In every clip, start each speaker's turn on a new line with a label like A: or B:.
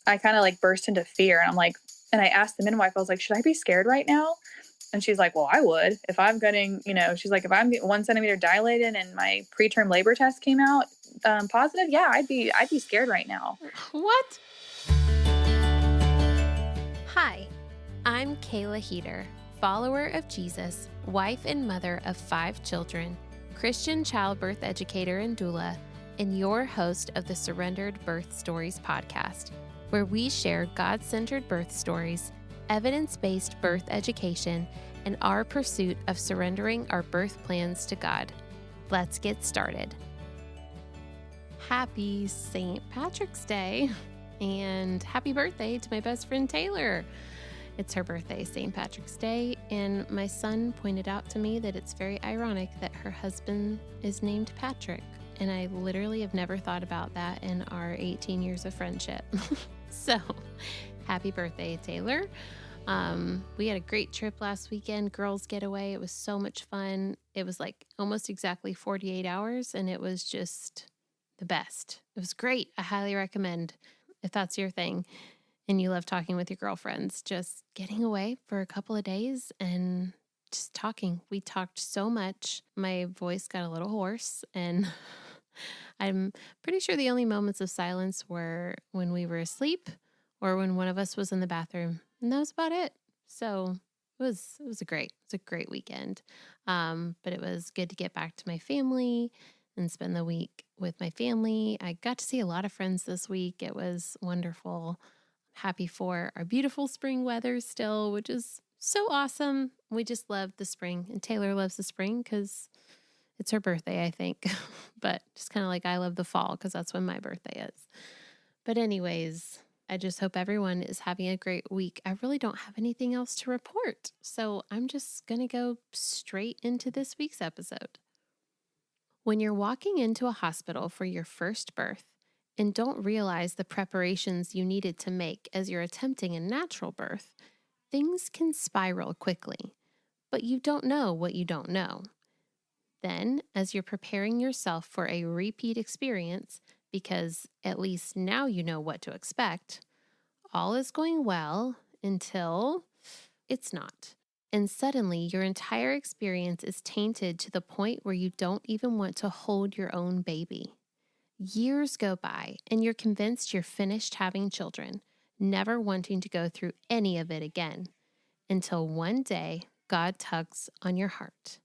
A: I kind of like burst into fear, and I'm like, and I asked the midwife, I was like, should I be scared right now? And she's like, well, I would if I'm getting, she's like, if I'm getting 1 centimeter dilated and my preterm labor test came out positive, yeah, I'd be scared right now.
B: What? Hi, I'm Kayla Heater, follower of Jesus, wife and mother of 5 children, Christian childbirth educator and doula, and your host of the Surrendered Birth Stories podcast, where we share God-centered birth stories, evidence-based birth education, and our pursuit of surrendering our birth plans to God. Let's get started. Happy St. Patrick's Day, and happy birthday to my best friend Taylor. It's her birthday, St. Patrick's Day, and my son pointed out to me that it's very ironic that her husband is named Patrick, and I literally have never thought about that in our 18 years of friendship. So, happy birthday, Taylor. We had a great trip last weekend, girls' getaway. It was so much fun. It was like almost exactly 48 hours, and it was just the best. It was great. I highly recommend if that's your thing and you love talking with your girlfriends, just getting away for a couple of days and just talking. We talked so much. My voice got a little hoarse, and I'm pretty sure the only moments of silence were when we were asleep or when one of us was in the bathroom, and that was about it. So it was a great weekend. But it was good to get back to my family and spend the week with my family. I got to see a lot of friends this week. It was wonderful. Happy for our beautiful spring weather still, which is so awesome. We just love the spring, and Taylor loves the spring because it's her birthday, I think. But just kind of like I love the fall because that's when my birthday is. But anyways, I just hope everyone is having a great week. I really don't have anything else to report, so I'm just going to go straight into this week's episode. When you're walking into a hospital for your first birth and don't realize the preparations you needed to make as you're attempting a natural birth, things can spiral quickly, but you don't know what you don't know. Then, as you're preparing yourself for a repeat experience, because at least now you know what to expect, all is going well until it's not. And suddenly, your entire experience is tainted to the point where you don't even want to hold your own baby. Years go by, and you're convinced you're finished having children, never wanting to go through any of it again, until one day, God tugs on your heart,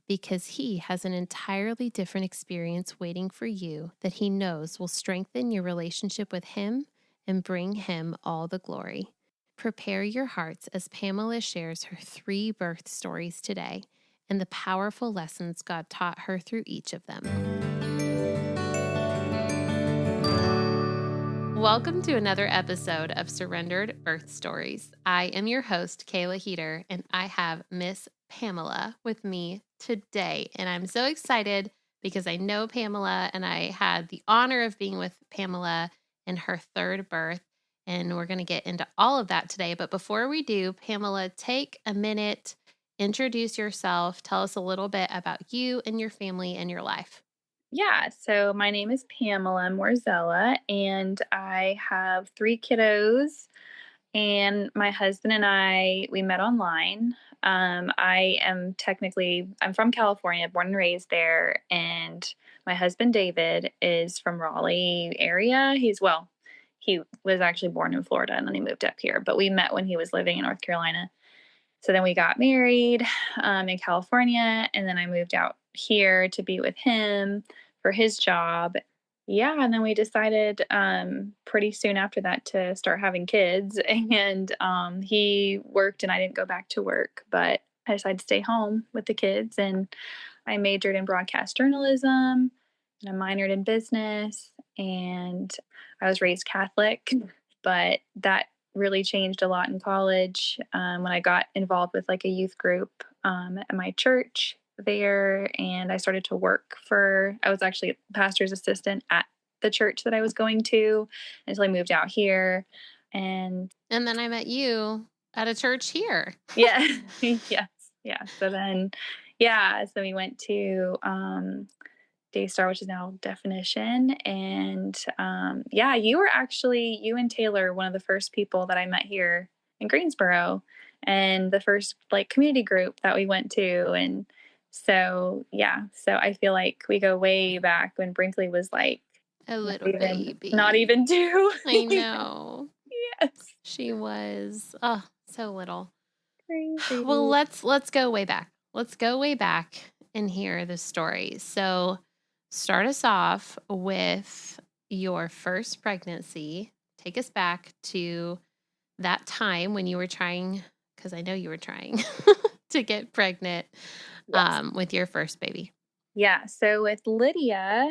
B: because He has an entirely different experience waiting for you that He knows will strengthen your relationship with Him and bring Him all the glory. Prepare your hearts as Pamela shares her 3 birth stories today and the powerful lessons God taught her through each of them. Welcome to another episode of Surrendered Birth Stories. I am your host, Kayla Heater, and I have Miss Pamela with me today. And I'm so excited because I know Pamela, and I had the honor of being with Pamela in her 3rd birth. And we're going to get into all of that today. But before we do, Pamela, take a minute, introduce yourself, tell us a little bit about you and your family and your life.
A: Yeah, so my name is Pamela Morzella, and I have 3 kiddos. And my husband and we met online. I'm from California, born and raised there. And my husband, David, is from Raleigh area. He was actually born in Florida and then he moved up here, but we met when he was living in North Carolina. So then we got married in California, and then I moved out here to be with him for his job. Yeah, and then we decided pretty soon after that to start having kids. And he worked, and I didn't go back to work, but I decided to stay home with the kids. And I majored in broadcast journalism, and I minored in business. And I was raised Catholic, but that really changed a lot in college when I got involved with like a youth group at my church there, and I started to I was actually a pastor's assistant at the church that I was going to until I moved out here. And
B: then I met you at a church here.
A: yeah, yes, yeah. So then, yeah, so we went to Daystar, which is now Definition. And yeah, you and Taylor, one of the first people that I met here in Greensboro, and the first like community group that we went to. And so, yeah, so I feel like we go way back when Brinkley was like
B: A
A: not
B: little
A: even, not
B: baby.
A: even two.
B: I know.
A: Yes.
B: She was, oh, so little. Well,
A: Crazy.
B: let's go way back. Let's go way back and hear the story. So, start us off with your first pregnancy. Take us back to that time when you were trying, because I know you were trying to get pregnant
A: Yes.
B: with your first baby.
A: Yeah. So with Lydia,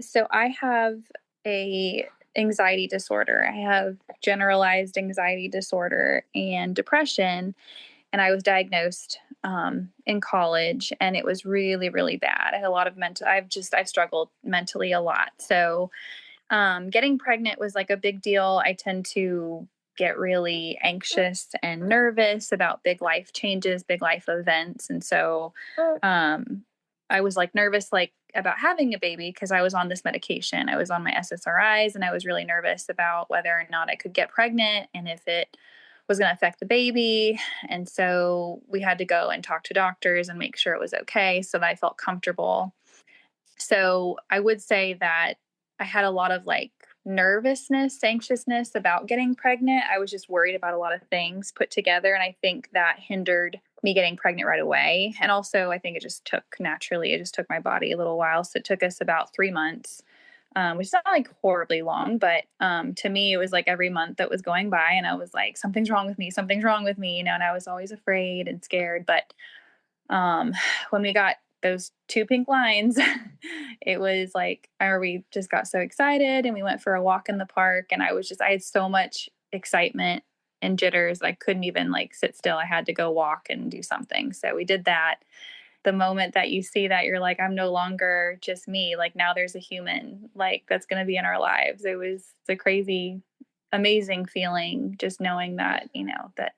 A: so I have a anxiety disorder. I have generalized anxiety disorder and depression, and I was diagnosed in college, and it was really, really bad. I had a lot of mental. I've struggled mentally a lot. So getting pregnant was like a big deal. I tend to get really anxious and nervous about big life changes, big life events. And so I was like nervous, like about having a baby because I was on this medication. I was on my SSRIs and I was really nervous about whether or not I could get pregnant and if it was going to affect the baby. And so we had to go and talk to doctors and make sure it was okay so that I felt comfortable. So I would say that I had a lot of like nervousness, anxiousness about getting pregnant. I was just worried about a lot of things put together. And I think that hindered me getting pregnant right away. And also, I think it just took naturally, it just took my body a little while. So it took us about 3 months. Which is not like horribly long, but to me, it was like every month that was going by, and I was like, something's wrong with me, and I was always afraid and scared. But um, when we got those two pink lines, it was like, we just got so excited and we went for a walk in the park. And I had so much excitement and jitters. I couldn't even like sit still. I had to go walk and do something. So we did that. The moment that you see that, you're like, I'm no longer just me. Like now there's a human like that's going to be in our lives. It's a crazy, amazing feeling just knowing that, that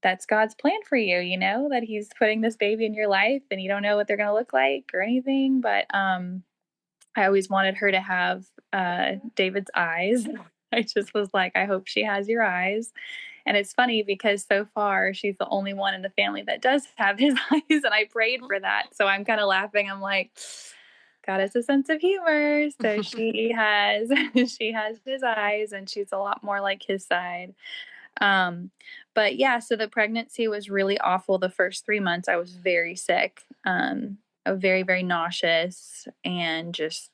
A: that's God's plan for you, that he's putting this baby in your life and you don't know what they're going to look like or anything. But I always wanted her to have David's eyes. I just was like, I hope she has your eyes. And it's funny because so far she's the only one in the family that does have his eyes. And I prayed for that. So I'm kind of laughing. I'm like, God has a sense of humor. So she has, she has his eyes and she's a lot more like his side. Um, but yeah, so the pregnancy was really awful. The first 3 months, I was very sick, very, very nauseous and just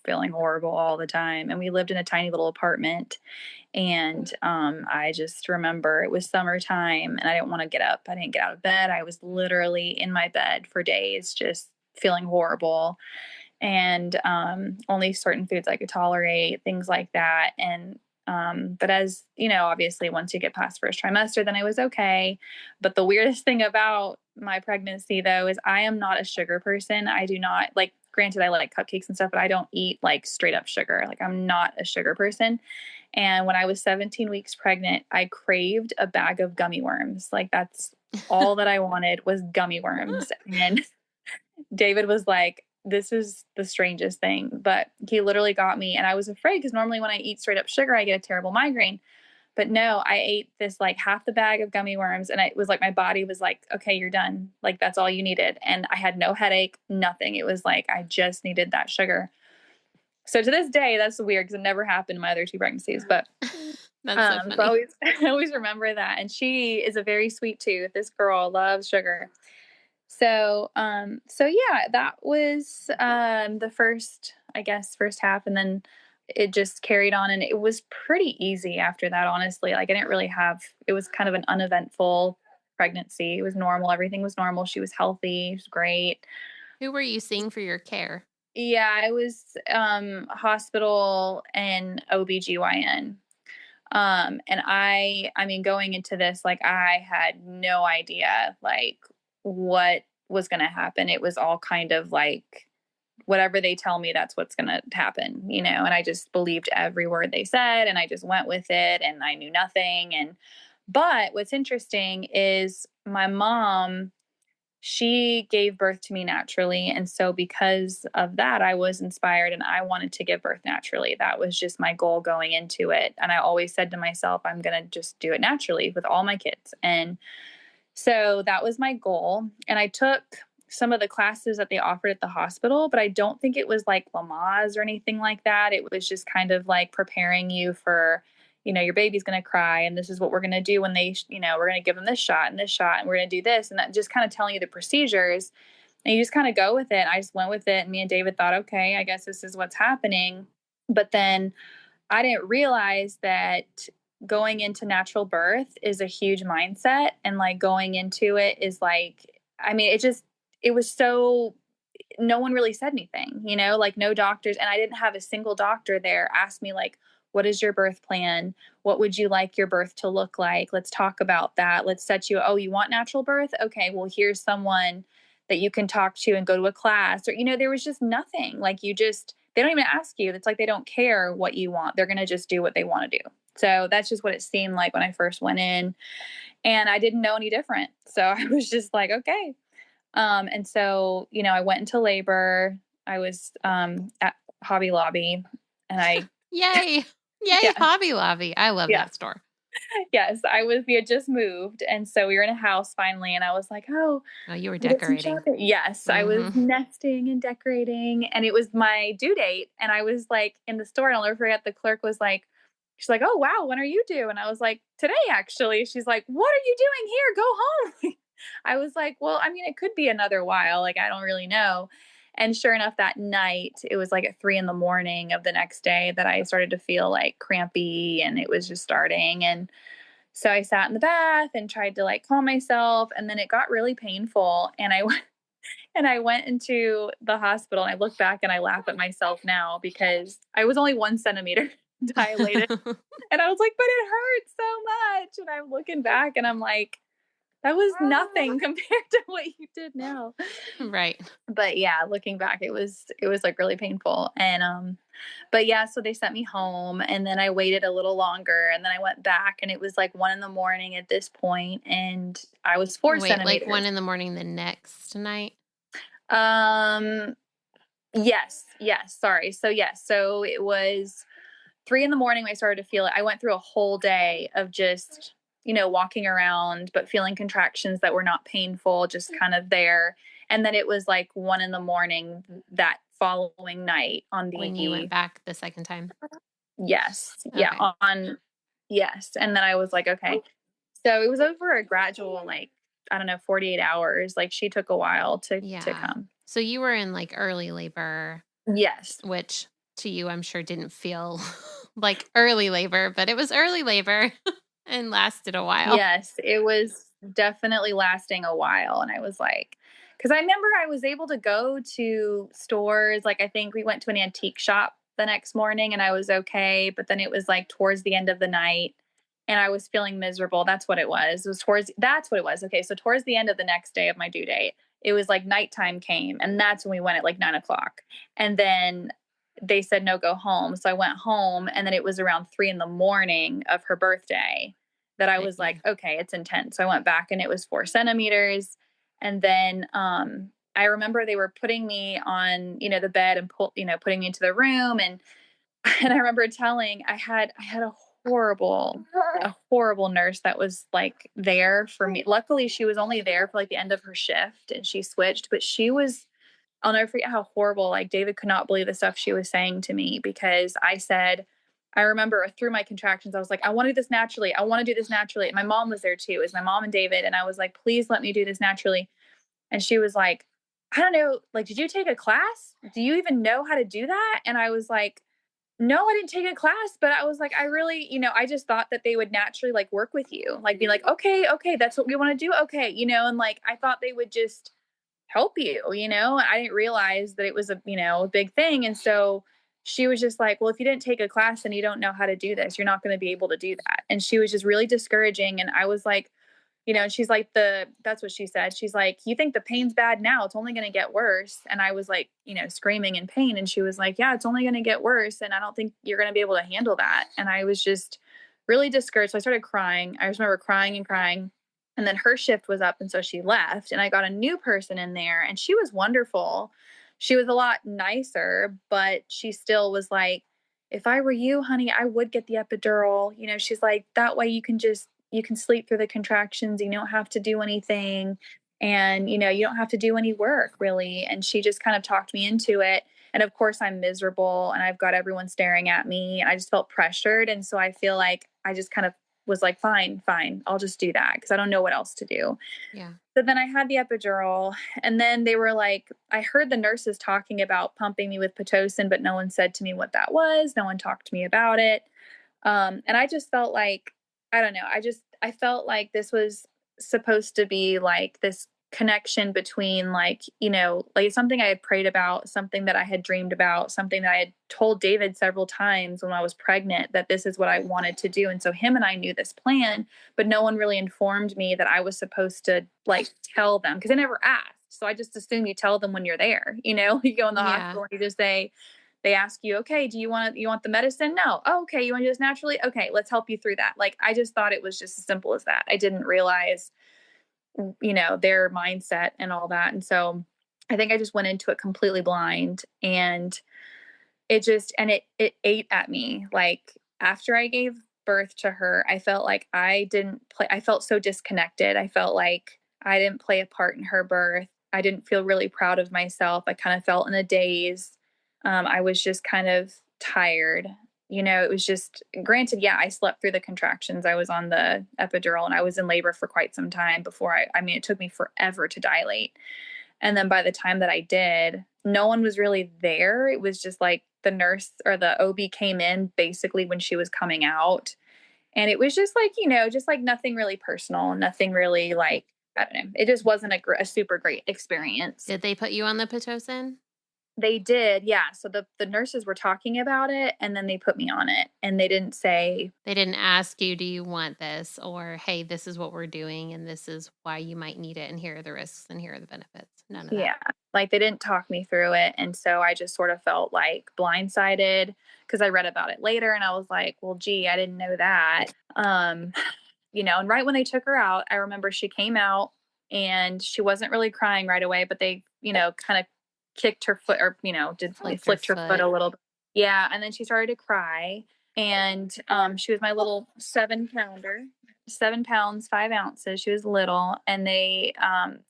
A: feeling horrible all the time. And we lived in a tiny little apartment. And I just remember it was summertime and I didn't want to get up. I didn't get out of bed. I was literally in my bed for days, just feeling horrible. And only certain foods I could tolerate, things like that. And but as you know, obviously, once you get past first trimester, then I was okay. But the weirdest thing about my pregnancy, though, is I am not a sugar person. I do not like. Granted, I like cupcakes and stuff, but I don't eat like straight up sugar. Like I'm not a sugar person. And when I was 17 weeks pregnant, I craved a bag of gummy worms. Like that's all that I wanted was gummy worms. And David was like, this is the strangest thing, but he literally got me. And I was afraid because normally when I eat straight up sugar, I get a terrible migraine. But no, I ate this like half the bag of gummy worms. And it was like my body was like, okay, you're done. Like that's all you needed. And I had no headache, nothing. It was like I just needed that sugar. So to this day, that's weird because it never happened in my other two pregnancies. But
B: That's so
A: so I
B: funny.
A: always, I always remember that. And she is a very sweet tooth. This girl loves sugar. So yeah, that was the first, I guess, first half, and then it just carried on, and it was pretty easy after that. Honestly, like I didn't really have. It was kind of an uneventful pregnancy. It was normal. Everything was normal. She was healthy. She was great.
B: Who were you seeing for your care?
A: Yeah, I was hospital and OBGYN. And I mean, going into this, like I had no idea like what was going to happen. It was all kind of like whatever they tell me, that's what's going to happen, and I just believed every word they said and I just went with it and I knew nothing. But what's interesting is my mom, she gave birth to me naturally. And so because of that, I was inspired and I wanted to give birth naturally. That was just my goal going into it. And I always said to myself, I'm going to just do it naturally with all my kids. And so that was my goal. And I took some of the classes that they offered at the hospital, but I don't think it was like Lamaze or anything like that. It was just kind of like preparing you for, your baby's going to cry and this is what we're going to do when they, we're going to give them this shot and this shot and we're going to do this. And that just kind of telling you the procedures and you just kind of go with it. I just went with it. And me and David thought, okay, I guess this is what's happening. But then I didn't realize that going into natural birth is a huge mindset. And like going into it is like, I mean, it was so, no one really said anything, like no doctors. And I didn't have a single doctor there ask me, like, what is your birth plan? What would you like your birth to look like? Let's talk about that. Let's set you, oh, you want natural birth? Okay, well, here's someone that you can talk to and go to a class. Or, there was just nothing. Like they don't even ask you. It's like they don't care what you want. They're going to just do what they want to do. So that's just what it seemed like when I first went in. And I didn't know any different. So I was just like, okay. And so, I went into labor. I was at Hobby Lobby and
B: Yay. Yay,
A: yeah,
B: Hobby Lobby. I love
A: yeah,
B: that store.
A: yes, we had just moved. And so we were in a house finally. And I was like, oh,
B: Oh, you were
A: I get some
B: decorating.
A: chocolate. Yes, I was
B: Mm-hmm.
A: nesting and decorating. And it was my due date. And I was like in the store. And I'll never forget the clerk was like, she's like, oh, wow, when are you due? And I was like, today, actually. She's like, what are you doing here? Go home. I was like, well, I mean, it could be another while. Like, I don't really know. And sure enough, that night, it was like at 3 a.m. of the next day that I started to feel like crampy and it was just starting. And so I sat in the bath and tried to like calm myself. And then it got really painful. And I went into the hospital and I look back and I laugh at myself now because I was only 1 centimeter dilated. And I was like, but it hurts so much. And I'm looking back and I'm like, that was nothing compared to what you did now.
B: Right.
A: But yeah, looking back, it was like really painful. And but yeah, so they sent me home and then I waited a little longer and then I went back and it was like 1 in the morning at this point and I was four
B: Wait, like
A: centimeters.
B: 1 a.m. the next night?
A: Um yes, sorry. So yes, so it was 3 in the morning, I started to feel it. I went through a whole day of just, walking around, but feeling contractions that were not painful, just kind of there. And then it was like 1 in the morning that following night on
B: When you went
A: the,
B: back the second time?
A: yes, yeah,
B: Okay.
A: yes. And then I was like, okay. So it was over a gradual, like, I don't know, 48 hours. Like she took a while to
B: Yeah.
A: come.
B: So you were in like early labor,
A: Yes.
B: which to you, I'm sure didn't feel like early labor, but it was early labor and lasted a while.
A: Yes, it was definitely lasting a while. And I was like, because I remember I was able to go to stores. Like, I think we went to an antique shop the next morning and I was okay. But then it was like towards the end of the night and I was feeling miserable. That's what it was. That's what it was. Okay. So, towards the end of the next day of my due date, it was like nighttime came. And that's when we went at like 9 o'clock. And then they said, no, go home. So I went home and then it was around 3 in the morning of her birthday that I was like,
B: Yeah.
A: okay, it's intense. So I went back and it was 4 centimeters. And then I remember they were putting me on, the bed and putting me into the room. And and I remember telling I had a horrible nurse that was like there for me. Luckily she was only there for like the end of her shift and she switched, but I'll never forget how horrible, like David could not believe the stuff she was saying to me because I remember through my contractions, I was like, I want to do this naturally. I want to do this naturally. And my mom was there too. It was my mom and David. And I was like, please let me do this naturally. And she was like, I don't know. Like, did you take a class? Do you even know how to do that? And I was like, no, I didn't take a class, but I was like, I really, I just thought that they would naturally like work with you, like be like, okay, that's what we want to do. Okay. And like, I thought they would just help you, I didn't realize that it was a big thing. And so she was just like, well, if you didn't take a class and you don't know how to do this, you're not going to be able to do that. And she was just really discouraging. And I was like, and she's like, that's what she said. She's like, you think the pain's bad now? It's only going to get worse. And I was like, screaming in pain. And she was like, yeah, it's only going to get worse. And I don't think you're going to be able to handle that. And I was just really discouraged. So I started crying. I just remember crying and crying. And then her shift was up, and so she left, and I got a new person in there, and she was wonderful. She was a lot nicer, but she still was like, "If I were you, honey, I would get the epidural." She's like, "That way you can sleep through the contractions, you don't have to do anything, and you don't have to do any work really." And she just kind of talked me into it. And of course, I'm miserable and I've got everyone staring at me. I just felt pressured, and so I feel like I just kind of was like, fine, fine, I'll just do that because I don't know what else to do.
B: Yeah.
A: So then I had the epidural, and then they were like, I heard the nurses talking about pumping me with Pitocin, but no one said to me what that was. No one talked to me about it. And I just felt like, I don't know, I felt like this was supposed to be like this connection between like something I had prayed about, something that I had dreamed about, something that I had told David several times when I was pregnant that this is what I wanted to do. And so him and I knew this plan, but no one really informed me that I was supposed to like tell them because they never asked. So I just assume you tell them when you're there, you go in the
B: Yeah.
A: hospital and you just say, they ask you, okay, you want the medicine? No. Oh, okay. You want to do this naturally? Okay. Let's help you through that. Like, I just thought it was just as simple as that. I didn't realize, their mindset and all that. And so I think I just went into it completely blind, and it ate at me. Like, after I gave birth to her, I felt like I didn't play. I felt so disconnected. I felt like I didn't play a part in her birth. I didn't feel really proud of myself. I kind of felt in a daze. I was just kind of tired. It was just, granted, yeah, I slept through the contractions. I was on the epidural and I was in labor for quite some time before I mean, it took me forever to dilate. And then by the time that I did, no one was really there. It was just like the nurse or the OB came in basically when she was coming out. And it was just like, just like nothing really personal, nothing really like, I don't know. It just wasn't a super great experience.
B: Did they put you on the Pitocin?
A: They did, yeah. So the nurses were talking about it, and then they put me on it, and they didn't say,
B: They didn't ask you, do you want this? Or, hey, this is what we're doing and this is why you might need it and here are the risks and here are the benefits. None of that.
A: yeah, like they didn't talk me through it. And so I just sort of felt like blindsided because I read about it later and I was like, well, gee, I didn't know that. And right when they took her out, I remember she came out and she wasn't really crying right away, but they, kind of kicked her foot or, did
B: Flicked her
A: flicked her foot
B: foot.
A: a little bit. Yeah. And then she started to cry. And she was my little 7-pounder, 7 pounds 5 ounces. She was little, and they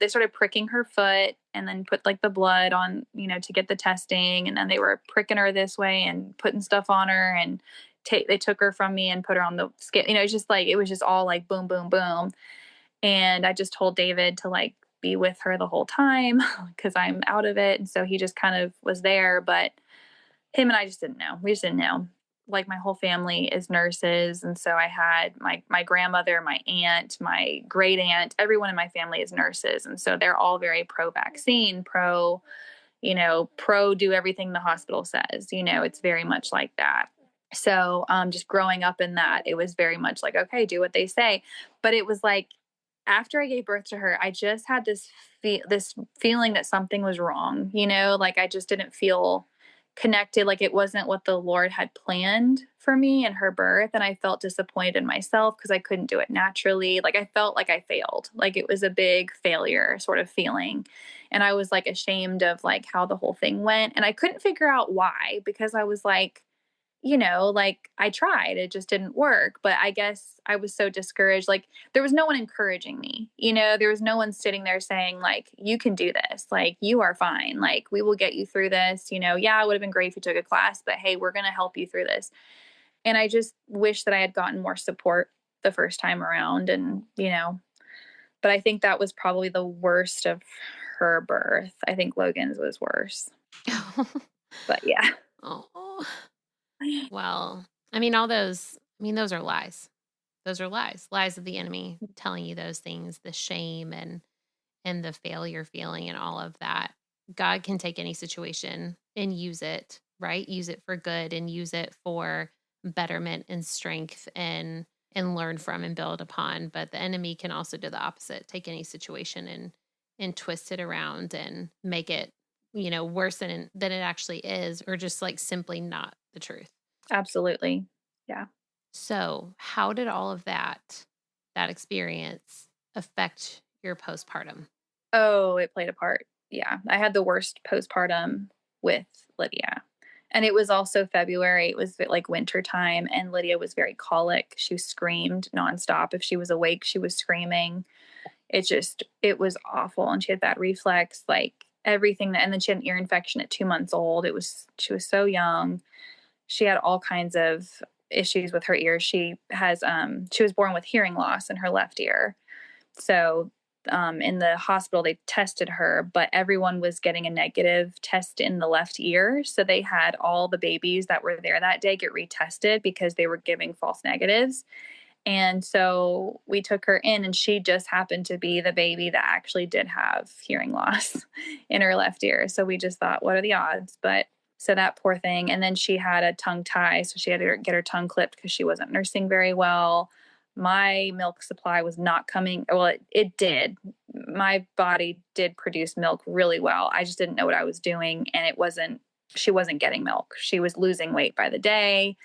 A: started pricking her foot, and then put like the blood on, to get the testing, and then they were pricking her this way and putting stuff on her, and they took her from me and put her on the scale. It's just like it was just all like boom, boom, boom. And I just told David to like be with her the whole time because I'm out of it, and so he just kind of was there, but him and I just didn't know. We just didn't know. Like my whole family is nurses, and so I had my grandmother, my aunt, my great aunt, everyone in my family is nurses, and so they're all very pro vaccine, pro do everything the hospital says. It's very much like that. So just growing up in that, it was very much like, okay, do what they say. But it was like after I gave birth to her, I just had this feeling that something was wrong. Like I just didn't feel connected, like it wasn't what the Lord had planned for me and her birth. And I felt disappointed in myself because I couldn't do it naturally. Like I felt like I failed, like it was a big failure sort of feeling. And I was like ashamed of like how the whole thing went. And I couldn't figure out why, because I was like, like I tried, it just didn't work. But I guess I was so discouraged. Like there was no one encouraging me, there was no one sitting there saying, like, you can do this. Like, you are fine. Like, we will get you through this. Yeah, it would have been great if you took a class, but hey, we're going to help you through this. And I just wish that I had gotten more support the first time around. And, but I think that was probably the worst of her birth. I think Logan's was worse. But yeah.
B: Oh, well, I mean, those are lies. Those are lies. Lies of the enemy telling you those things, the shame and the failure feeling and all of that. God can take any situation and use it, right? Use it for good and use it for betterment and strength and learn from and build upon. But the enemy can also do the opposite, take any situation and twist it around and make it, worse than it actually is, or just like simply not the truth.
A: Absolutely. Yeah.
B: So, how did all of that experience affect your postpartum?
A: Oh, it played a part. Yeah. I had the worst postpartum with Lydia. And it was also February. It was like winter time, and Lydia was very colic. She screamed nonstop. If she was awake, she was screaming. It was awful. And she had that reflex, like everything. And then she had an ear infection at 2 months old. She was so young. She had all kinds of issues with her ears. She was born with hearing loss in her left ear. So in the hospital, they tested her, but everyone was getting a negative test in the left ear. So they had all the babies that were there that day get retested because they were giving false negatives. And so we took her in, and she just happened to be the baby that actually did have hearing loss in her left ear. So we just thought, what are the odds? But so that poor thing. And then she had a tongue tie. So she had to get her tongue clipped because she wasn't nursing very well. My milk supply was not coming. Well, it did. My body did produce milk really well. I just didn't know what I was doing. And she wasn't getting milk. She was losing weight by the day.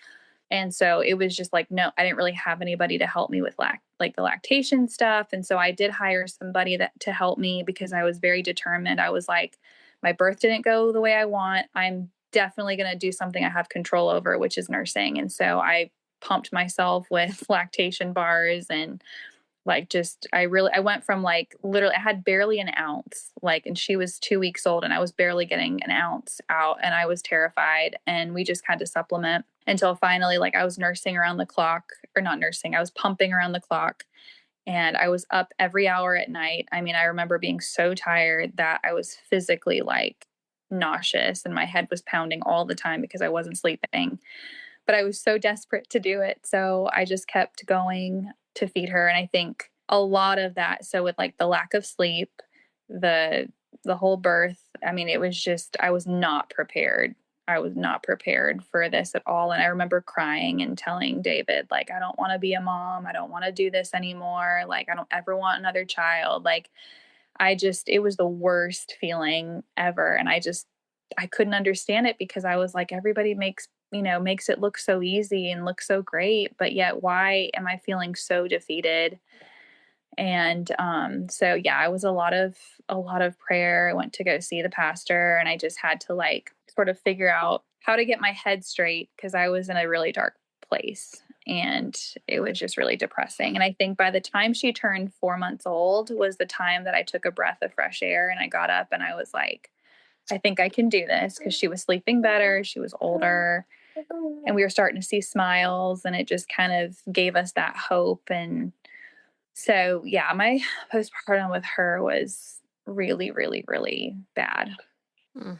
A: And so it was just like, no, I didn't really have anybody to help me with the lactation stuff. And so I did hire somebody to help me because I was very determined. I was like, my birth didn't go the way I want. I'm definitely going to do something I have control over, which is nursing. And so I pumped myself with lactation bars, and I went from like literally I had barely an ounce, like, and she was 2 weeks old and I was barely getting an ounce out, and I was terrified, and we just had to supplement until finally, like, I was nursing around the clock, or not nursing, I was pumping around the clock, and I was up every hour at night. I mean, I remember being so tired that I was physically like nauseous and my head was pounding all the time because I wasn't sleeping, but I was so desperate to do it. So I just kept going to feed her. And I think a lot of that, so with like the lack of sleep, the the whole birth, I mean, it was just I was not prepared. I was not prepared for this at all. And I remember crying and telling David, like, I don't want to be a mom. I don't want to do this anymore. Like, I don't ever want another child. Like, it was the worst feeling ever. And I couldn't understand it because I was like, everybody makes it look so easy and look so great. But yet, why am I feeling so defeated? And so yeah, I was a lot of prayer. I went to go see the pastor, and I just had to like sort of figure out how to get my head straight because I was in a really dark place, and it was just really depressing. And I think by the time she turned 4 months old was the time that I took a breath of fresh air, and I got up and I was like, I think I can do this, because she was sleeping better, she was older, and we were starting to see smiles, and it just kind of gave us that hope. And so, yeah, my postpartum with her was really, really, really bad.
B: Mm,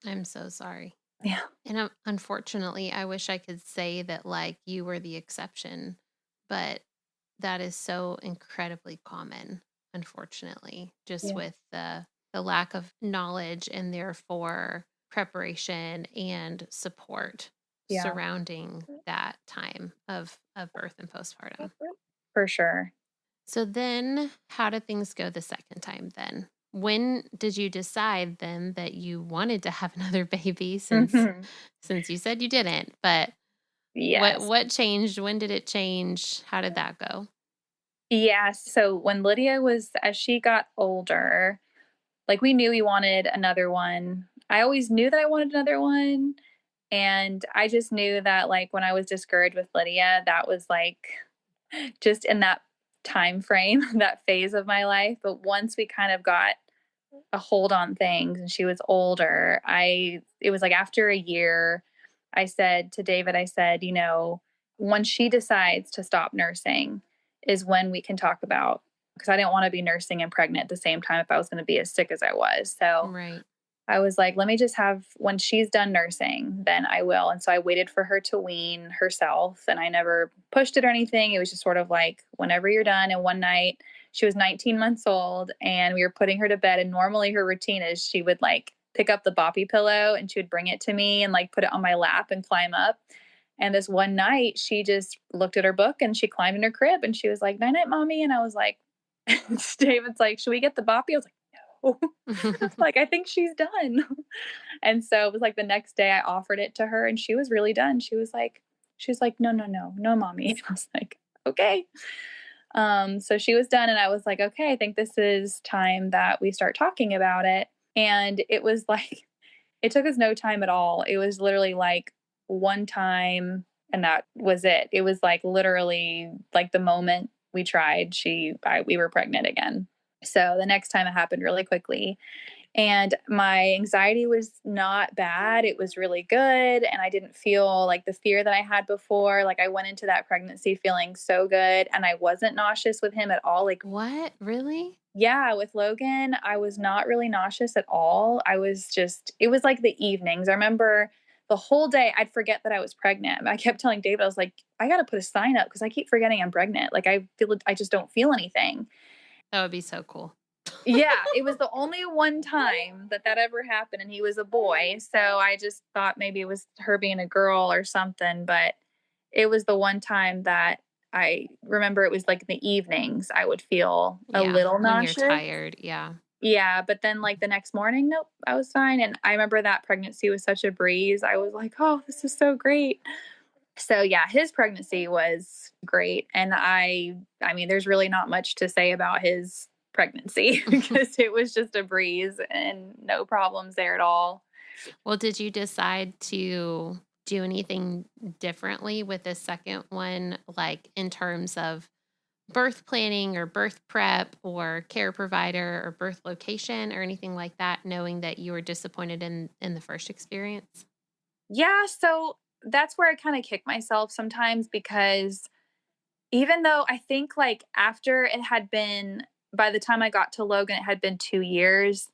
B: I'm so sorry.
A: Yeah.
B: And unfortunately, I wish I could say that like you were the exception, but that is so incredibly common, unfortunately, just
A: Yeah.
B: with the lack of knowledge and therefore preparation and support
A: Yeah.
B: surrounding that time of birth and postpartum.
A: For sure.
B: So then how did things go the second time then? When did you decide then that you wanted to have another baby,
A: Mhm.
B: since you said you didn't, but
A: Yes.
B: what changed? When did it change? How did that go?
A: Yeah. So when as she got older, like, we knew we wanted another one. I always knew that I wanted another one. And I just knew that, like, when I was discouraged with Lydia, that was like just in that time frame, that phase of my life. But once we kind of got a hold on things and she was older, it was like after a year, I said to David, I said, when she decides to stop nursing is when we can talk about, because I didn't want to be nursing and pregnant at the same time if I was going to be as sick as I was. So
B: Right.
A: I was like, let me just when she's done nursing, then I will. And so I waited for her to wean herself, and I never pushed it or anything. It was just sort of like, whenever you're done. And one night she was 19 months old and we were putting her to bed. And normally her routine is she would like pick up the boppy pillow and she would bring it to me and like put it on my lap and climb up. And this one night she just looked at her book and she climbed in her crib and she was like, night night, mommy. And I was like, David's like, should we get the boppy? I was like, no. Like, I think she's done. And so it was like the next day I offered it to her and she was really done. She was like, no, no, no, no, mommy. I was like, okay. So she was done, and I was like, okay, I think this is time that we start talking about it. And it was like, it took us no time at all. It was literally like one time, and that was it. It was like literally like the moment we tried, we were pregnant again. So the next time it happened really quickly. And my anxiety was not bad. It was really good. And I didn't feel like the fear that I had before. Like I went into that pregnancy feeling so good, and I wasn't nauseous with him at all. Like,
B: What? Really?
A: yeah, with Logan, I was not really nauseous at all. I was just, it was like the evenings. I remember the whole day I'd forget that I was pregnant. I kept telling David, I was like, I got to put a sign up because I keep forgetting I'm pregnant. Like I just don't feel anything.
B: That would be so cool.
A: Yeah, it was the only one time that ever happened, and he was a boy. So I just thought maybe it was her being a girl or something. But it was the one time that I remember it was like in the evenings I would feel a
B: Yeah,
A: little
B: when you're
A: nauseous.
B: tired. Yeah.
A: Yeah, but then like the next morning, nope, I was fine. And I remember that pregnancy was such a breeze. I was like, oh, this is so great. So yeah, his pregnancy was great. And I mean, there's really not much to say about his pregnancy because it was just a breeze and no problems there at all.
B: Well, did you decide to do anything differently with the second one, like in terms of birth planning or birth prep or care provider or birth location or anything like that, knowing that you were disappointed in the first experience?
A: Yeah, so that's where I kind of kick myself sometimes because even though I think like after it had been, by the time I got to Logan, it had been 2 years.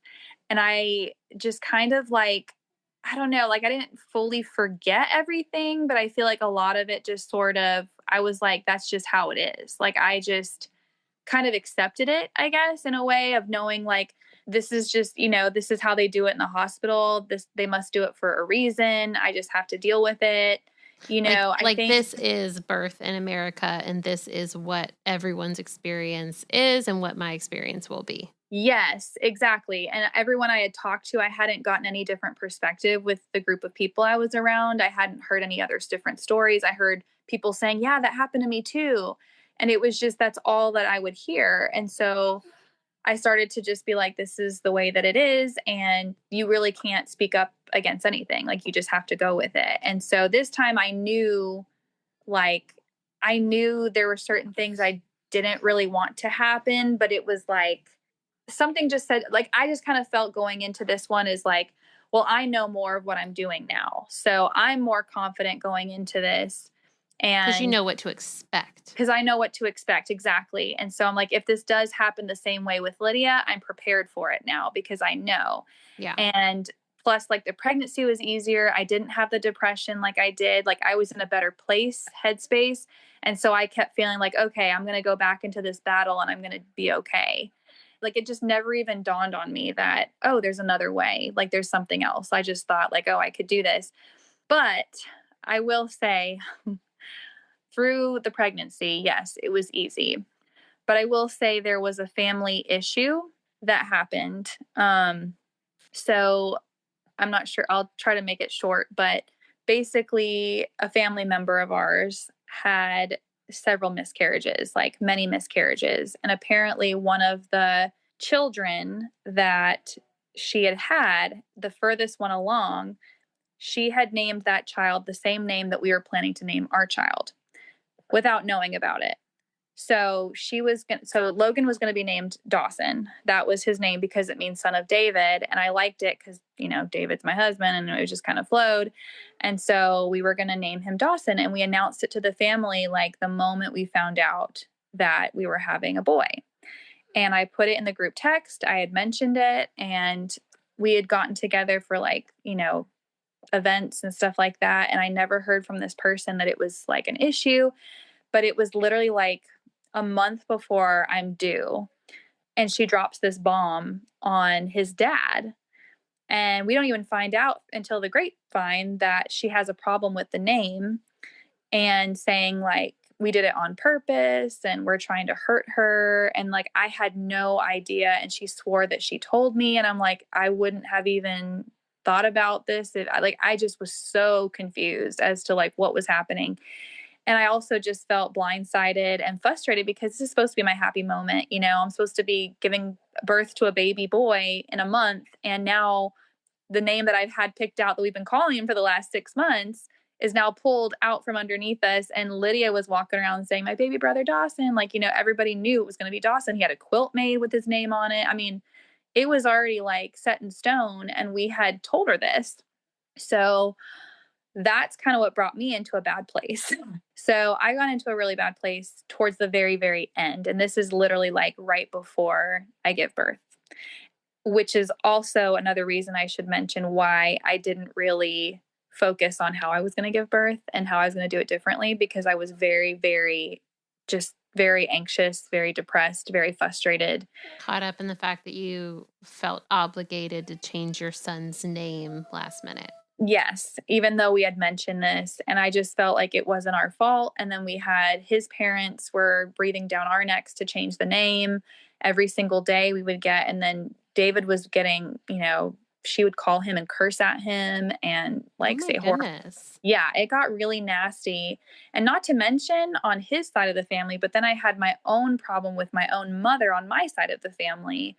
A: And I just kind of like, I don't know, like I didn't fully forget everything, but I feel like a lot of it just sort of, I was like, that's just how it is. Like I just kind of accepted it, I guess, in a way of knowing like, this is just, this is how they do it in the hospital. They must do it for a reason. I just have to deal with it. I
B: Like
A: think.
B: this is birth in America and this is what everyone's experience is and what my experience will be.
A: Yes, exactly. And everyone I had talked to, I hadn't gotten any different perspective with the group of people I was around. I hadn't heard any other different stories. I heard people saying, yeah, that happened to me too. And it was just, that's all that I would hear. And so I started to just be like, this is the way that it is. And you really can't speak up against anything. Like, you just have to go with it. And so this time like, I knew there were certain things I didn't really want to happen, but it was like, something just said, like, I just kind of felt going into this one is like, well, I know more of what I'm doing now. So I'm more confident going into this.
B: Because you
A: And
B: know what to expect.
A: because I know what to expect exactly. And so I'm like, if this does happen the same way with Lydia, I'm prepared for it now because I know.
B: Yeah.
A: And plus, like, the pregnancy was easier. I didn't have the depression like I did. Like, I was in a better place, headspace. And so I kept feeling like, okay, I'm going to go back into this battle and I'm going to be okay. Like, it just never even dawned on me that, oh, there's another way. Like, there's something else. I just thought, like, oh, I could do this. But I will say, through the pregnancy, yes, it was easy. But I will say there was a family issue that happened. So I'm not sure. I'll try to make it short, but basically, a family member of ours had several miscarriages, like many miscarriages. And apparently, one of the children that she had, the furthest one along, she had named that child the same name that we were planning to name our child without knowing about it. So Logan was going to be named Dawson. That was his name because it means son of David. And I liked it because, David's my husband and it just kind of flowed. And so we were going to name him Dawson. And we announced it to the family like the moment we found out that we were having a boy. And I put it in the group text. I had mentioned it and we had gotten together for like, events and stuff like that. And I never heard from this person that it was like an issue, but it was literally like a month before I'm due. And she drops this bomb on his dad. And we don't even find out until the grapevine that she has a problem with the name and saying, like, we did it on purpose and we're trying to hurt her. And like, I had no idea. And she swore that she told me. And I'm like, I wouldn't have even thought about this. I just was so confused as to like what was happening. And I also just felt blindsided and frustrated because this is supposed to be my happy moment. You know, I'm supposed to be giving birth to a baby boy in a month. And now the name that I've had picked out that we've been calling him for the last 6 months is now pulled out from underneath us. And Lydia was walking around saying, my baby brother Dawson. Like, you know, everybody knew it was going to be Dawson. He had a quilt made with his name on it. I mean, it was already like set in stone. And we had told her this. So that's kind of what brought me into a bad place. So I got into a really bad place towards the very, very end. And this is literally like right before I give birth, which is also another reason I should mention why I didn't really focus on how I was going to give birth and how I was going to do it differently, because I was very, very, just very anxious, very depressed, very frustrated.
B: Caught up in the fact that you felt obligated to change your son's name last minute.
A: Yes, even though we had mentioned this, and I just felt like it wasn't our fault. And then we had his parents were breathing down our necks to change the name every single day we would get. And then David was getting, you know, she would call him and curse at him and
B: Oh
A: like
B: my
A: say horrible.
B: goodness.
A: Yeah, it got really nasty. And not to mention on his side of the family, but then I had my own problem with my own mother on my side of the family.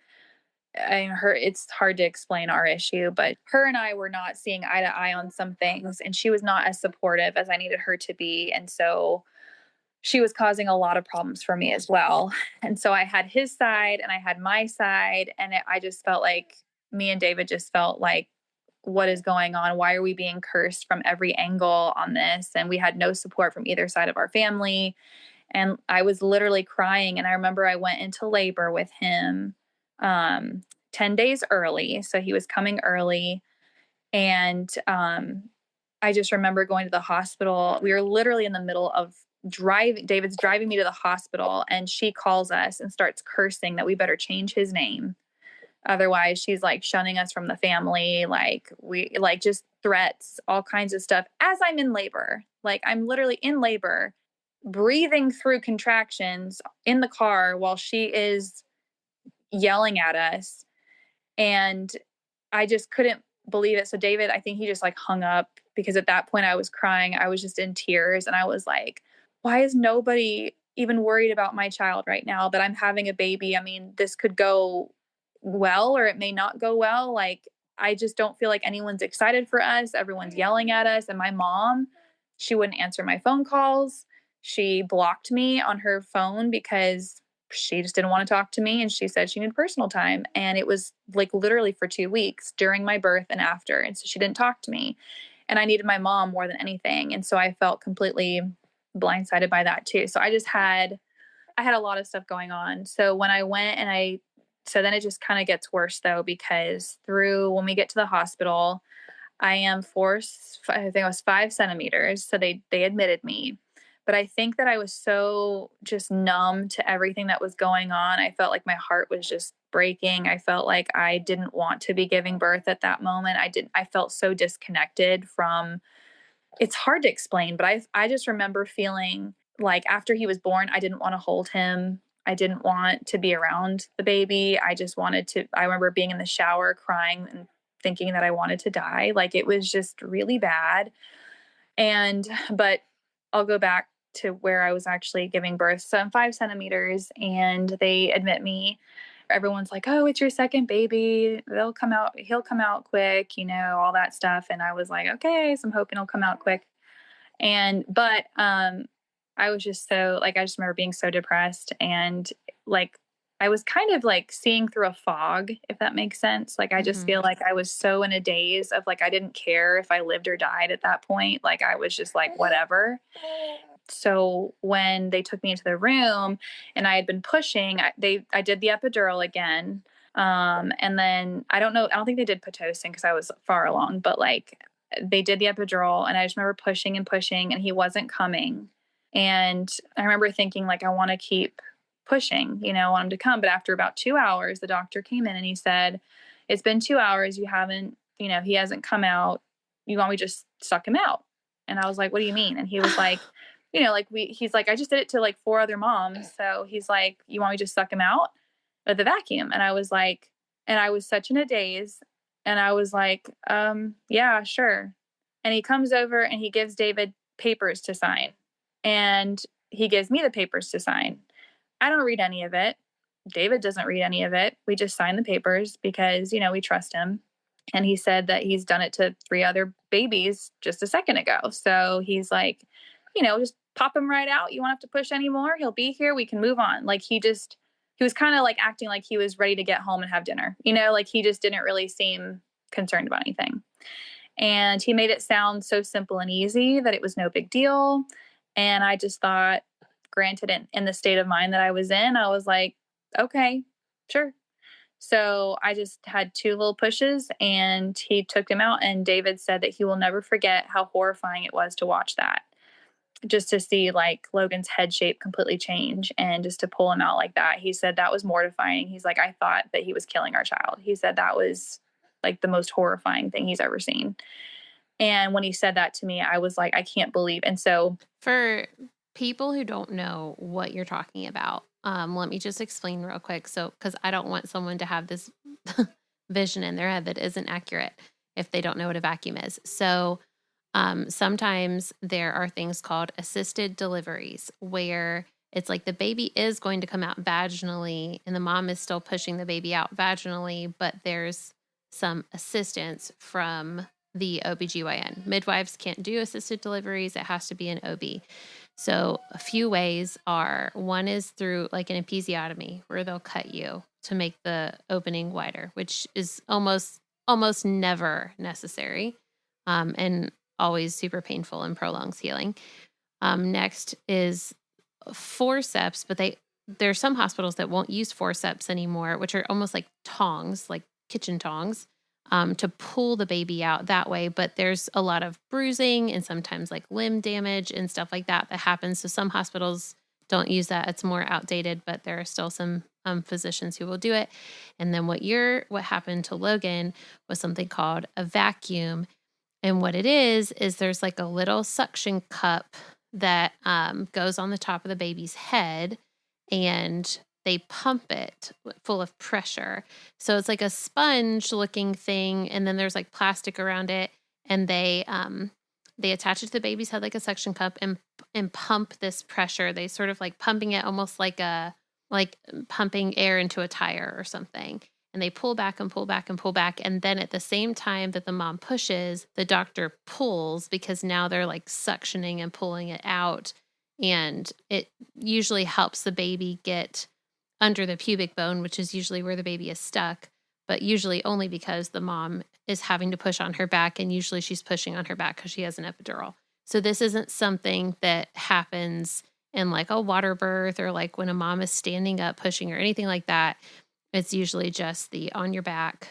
A: It's hard to explain our issue, but her and I were not seeing eye to eye on some things, and she was not as supportive as I needed her to be. And so she was causing a lot of problems for me as well. And so I had his side and I had my side, and I just felt like me and David just felt like, what is going on? Why are we being cursed from every angle on this? And we had no support from either side of our family. And I was literally crying. And I remember I went into labor with him um, 10 days early. So he was coming early. And I just remember going to the hospital. We were literally in the middle of David's driving me to the hospital, and she calls us and starts cursing that we better change his name. Otherwise, she's like shunning us from the family. Like, we like just threats, all kinds of stuff as I'm in labor. Like, I'm literally in labor, breathing through contractions in the car while she is yelling at us. And I just couldn't believe it. So David, I think he just like hung up, because at that point I was crying. I was just in tears, and I was like, why is nobody even worried about my child right now that I'm having a baby? I mean, this could go well or it may not go well. Like, I just don't feel like anyone's excited for us. Everyone's yelling at us. And my mom, she wouldn't answer my phone calls. She blocked me on her phone because she just didn't want to talk to me, and she said she needed personal time. And it was like literally for 2 weeks during my birth and after. And so she didn't talk to me, and I needed my mom more than anything. And so I felt completely blindsided by that too. So I had a lot of stuff going on. So when I went and so then it just kind of gets worse though, because when we get to the hospital, I am forced, I think it was 5 centimeters. So they admitted me. But I think that I was so just numb to everything that was going on. I felt like my heart was just breaking. I felt like I didn't want to be giving birth at that moment. I felt so disconnected from, it's hard to explain, but I just remember feeling like after he was born, I didn't want to hold him. I didn't want to be around the baby. I just wanted to, I remember being in the shower crying and thinking that I wanted to die. Like, it was just really bad. But I'll go back to where I was actually giving birth. So I'm 5 centimeters, and they admit me. Everyone's like, oh, it's your second baby. He'll come out quick, all that stuff. And I was like, okay, so I'm hoping he'll come out quick. But I was just so like, I just remember being so depressed, and like, I was kind of like seeing through a fog, if that makes sense. Like, I just
B: Mm-hmm.
A: feel like I was so in a daze of like, I didn't care if I lived or died at that point. Like, I was just like, whatever. So when they took me into the room and I had been pushing, I did the epidural again. And then I don't think they did Pitocin because I was far along, but like, they did the epidural, and I just remember pushing and pushing, and he wasn't coming. And I remember thinking like, I want to keep pushing, I want him to come. But after about 2 hours, the doctor came in and he said, it's been 2 hours. He hasn't come out. You want me to just suck him out? And I was like, what do you mean? And he was like, he's like, I just did it to like 4 other moms. So he's like, you want me to just suck him out of the vacuum? And I was like, and I was such in a daze. And I was like, yeah, sure. And he comes over and he gives David papers to sign. And he gives me the papers to sign. I don't read any of it. David doesn't read any of it. We just sign the papers because, we trust him. And he said that he's done it to 3 other babies just a second ago. So he's like, just pop him right out. You won't have to push anymore. He'll be here. We can move on. Like he was kind of like acting like he was ready to get home and have dinner. Like he just didn't really seem concerned about anything. And he made it sound so simple and easy that it was no big deal. And I just thought, granted, in the state of mind that I was in, I was like, okay, sure. So I just had 2 little pushes and he took him out. And David said that he will never forget how horrifying it was to watch that. Just to see like Logan's head shape completely change and just to pull him out like that. He said that was mortifying. He's like, I thought that he was killing our child. He said that was like the most horrifying thing he's ever seen. And when he said that to me, I was like, I can't believe. And so
B: for people who don't know what you're talking about, let me just explain real quick. So, because I don't want someone to have this vision in their head that isn't accurate if they don't know what a vacuum is. So, sometimes there are things called assisted deliveries where it's like the baby is going to come out vaginally and the mom is still pushing the baby out vaginally, but there's some assistance from the OBGYN. Midwives can't do assisted deliveries. It has to be an OB. So a few ways are, one is through like an episiotomy where they'll cut you to make the opening wider, which is almost never necessary, and always super painful and prolongs healing. Next is forceps, but there's some hospitals that won't use forceps anymore, which are almost like tongs, like kitchen tongs, to pull the baby out that way. But there's a lot of bruising and sometimes like limb damage and stuff like that happens. So some hospitals don't use that. It's more outdated, but there are still some physicians who will do it. And then what happened to Logan was something called a vacuum. And what it is there's like a little suction cup that goes on the top of the baby's head, and they pump it full of pressure. So it's like a sponge looking thing. And then there's like plastic around it. And they attach it to the baby's head like a suction cup and pump this pressure. They sort of like pumping it almost like pumping air into a tire or something. And they pull back and pull back and pull back. And then at the same time that the mom pushes, the doctor pulls, because now they're like suctioning and pulling it out. And it usually helps the baby get under the pubic bone, which is usually where the baby is stuck, but usually only because the mom is having to push on her back. And usually she's pushing on her back because she has an epidural. So this isn't something that happens in like a water birth or like when a mom is standing up pushing or anything like that. It's usually just the on your back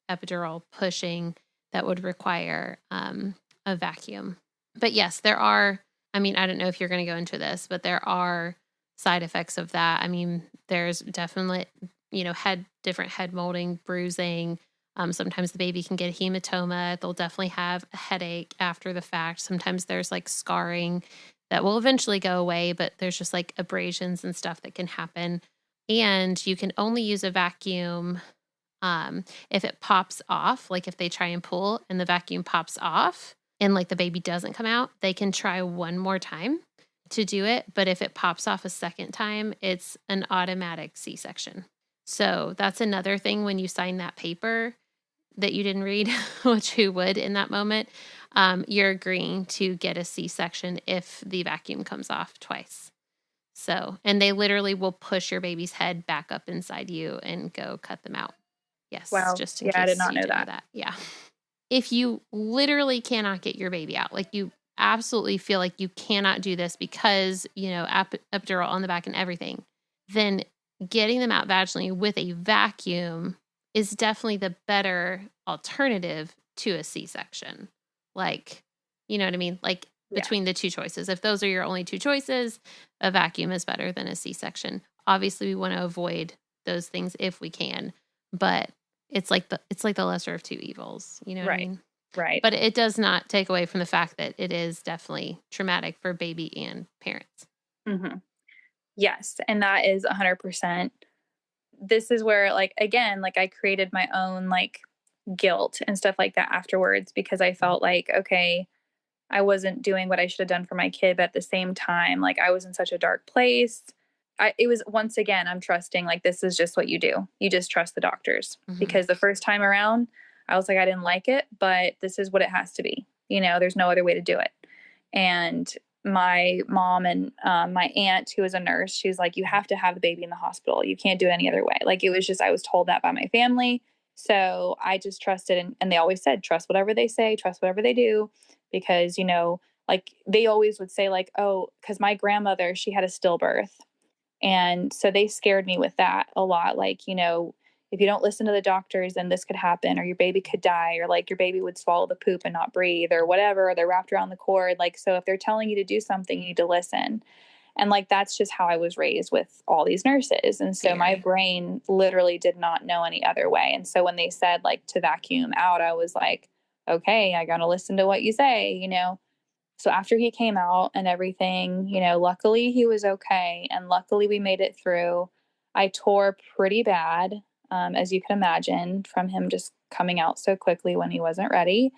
B: epidural pushing that would require a vacuum. But yes, there are, I don't know if you're going to go into this, but there are side effects of that. There's definitely, different head molding, bruising. Sometimes the baby can get a hematoma. They'll definitely have a headache after the fact. Sometimes there's like scarring that will eventually go away, but there's just like abrasions and stuff that can happen. And you can only use a vacuum if it pops off, like if they try and pull and the vacuum pops off and like the baby doesn't come out, they can try one more time to do it. But if it pops off a second time, it's an automatic C-section. So that's another thing when you sign that paper that you didn't read, which who would in that moment, you're agreeing to get a C-section if the vacuum comes off twice. So, and they literally will push your baby's head back up inside you and go cut them out. Yes.
A: Wow.
B: Just in
A: Yeah,
B: case
A: I did not
B: you
A: know
B: didn't know that. Yeah. If you literally cannot get your baby out, like you absolutely feel like you cannot do this because, epidural on the back and everything, then getting them out vaginally with a vacuum is definitely the better alternative to a C-section. Like, you know what I mean? Like between the two choices. If those are your only two choices, a vacuum is better than a C-section. Obviously, we want to avoid those things if we can, but it's like the lesser of two evils. You know what I mean?
A: Right.
B: But it does not take away from the fact that it is definitely traumatic for baby and parents.
A: Mm-hmm. Yes. And that is 100%. This is where, like, again, like I created my own like guilt and stuff like that afterwards because I felt like, okay, I wasn't doing what I should have done for my kid, but at the same time, like I was in such a dark place. It was once again, I'm trusting like this is just what you do. You just trust the doctors
B: Mm-hmm.
A: because the first time around, I was like, I didn't like it, but this is what it has to be. There's no other way to do it. And my mom and my aunt, who was a nurse, she was like, you have to have the baby in the hospital. You can't do it any other way. Like it was just, I was told that by my family. So I just trusted. And they always said, trust whatever they say, trust whatever they do. Because, like they always would say, like, oh, because my grandmother, she had a stillbirth. And so they scared me with that a lot. Like, if you don't listen to the doctors, then this could happen, or your baby could die, or like your baby would swallow the poop and not breathe, or whatever, or they're wrapped around the cord. Like, so if they're telling you to do something, you need to listen. And like, that's just how I was raised with all these nurses. And so my
B: Very.
A: brain literally did not know any other way. And so when they said like to vacuum out, I was like, okay, I got to listen to what you say. So after he came out and everything, luckily he was okay. And luckily we made it through. I tore pretty bad, as you can imagine, from him just coming out so quickly when he wasn't ready.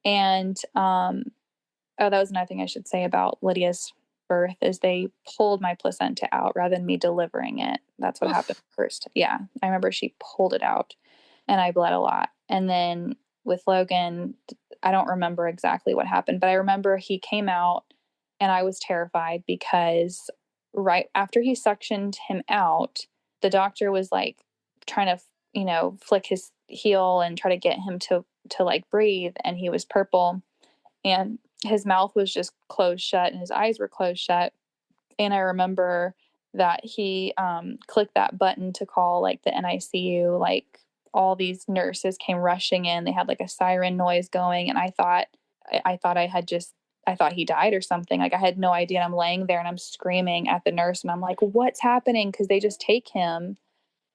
A: And, oh, that was another thing I should say about Lydia's birth is they pulled my placenta out rather than me delivering it. That's what happened
B: Oof.
A: first. Yeah. I remember she pulled it out and I bled a lot. And then with Logan, I don't remember exactly what happened, but I remember he came out and I was terrified because right after he suctioned him out, the doctor was like trying to, flick his heel and try to get him to like breathe, and he was purple and his mouth was just closed shut and his eyes were closed shut. And I remember that he clicked that button to call like the NICU. Like all these nurses came rushing in. They had like a siren noise going, and I thought he died or something. Like I had no idea. And I'm laying there and I'm screaming at the nurse, and I'm like, "What's happening?" Because they just take him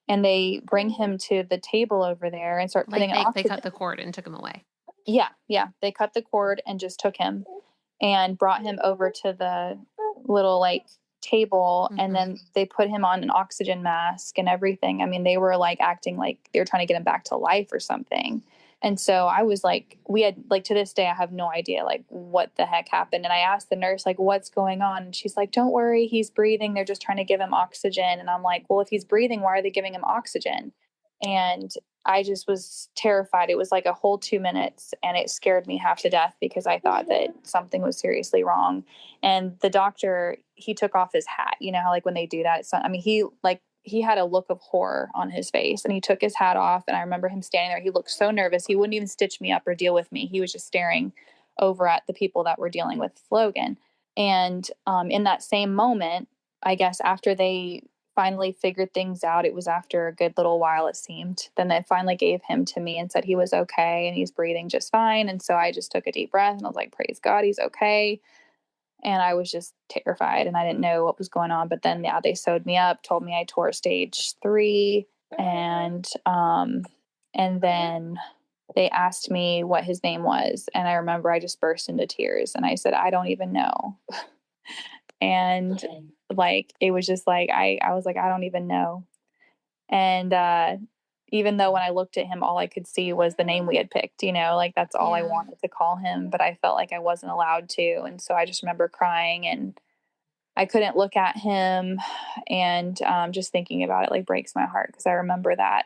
A: and they bring him to the table over there and start putting
B: Like
A: an
B: they
A: oxygen.
B: cut the cord and took him away.
A: Yeah, yeah. They cut the cord and just took him and brought him over to the little like table, and
B: Mm-hmm.
A: then they put him on an oxygen mask and everything. I mean, they were like acting like they were trying to get him back to life or something. And so I was like, we had like to this day I have no idea like what the heck happened. And I asked the nurse like what's going on, and she's like, don't worry, he's breathing, they're just trying to give him oxygen. And I'm like, well, if he's breathing, why are they giving him oxygen? And I just was terrified. It was like a whole 2 minutes, and it scared me half to death because I thought that something was seriously wrong. And the doctor, he took off his hat. You know how like when they do that, it's not, I mean, he had a look of horror on his face, and he took his hat off. And I remember him standing there. He looked so nervous. He wouldn't even stitch me up or deal with me. He was just staring over at the people that were dealing with Logan. And in that same moment, I guess after they finally figured things out, it was after a good little while, it seemed. Then they finally gave him to me and said he was okay and he's breathing just fine. And so I just took a deep breath and I was like, praise God, he's okay. And I was just terrified and I didn't know what was going on. But then, yeah, they sewed me up, told me I tore stage 3. And then they asked me what his name was. And I remember I just burst into tears and I said, I don't even know. And like, it was just like, I was like, I don't even know. And even though when I looked at him, all I could see was the name we had picked, like that's all I
B: Yeah.
A: wanted to call him, but I felt like I wasn't allowed to. And so I just remember crying and I couldn't look at him. And just thinking about it like breaks my heart because I remember that.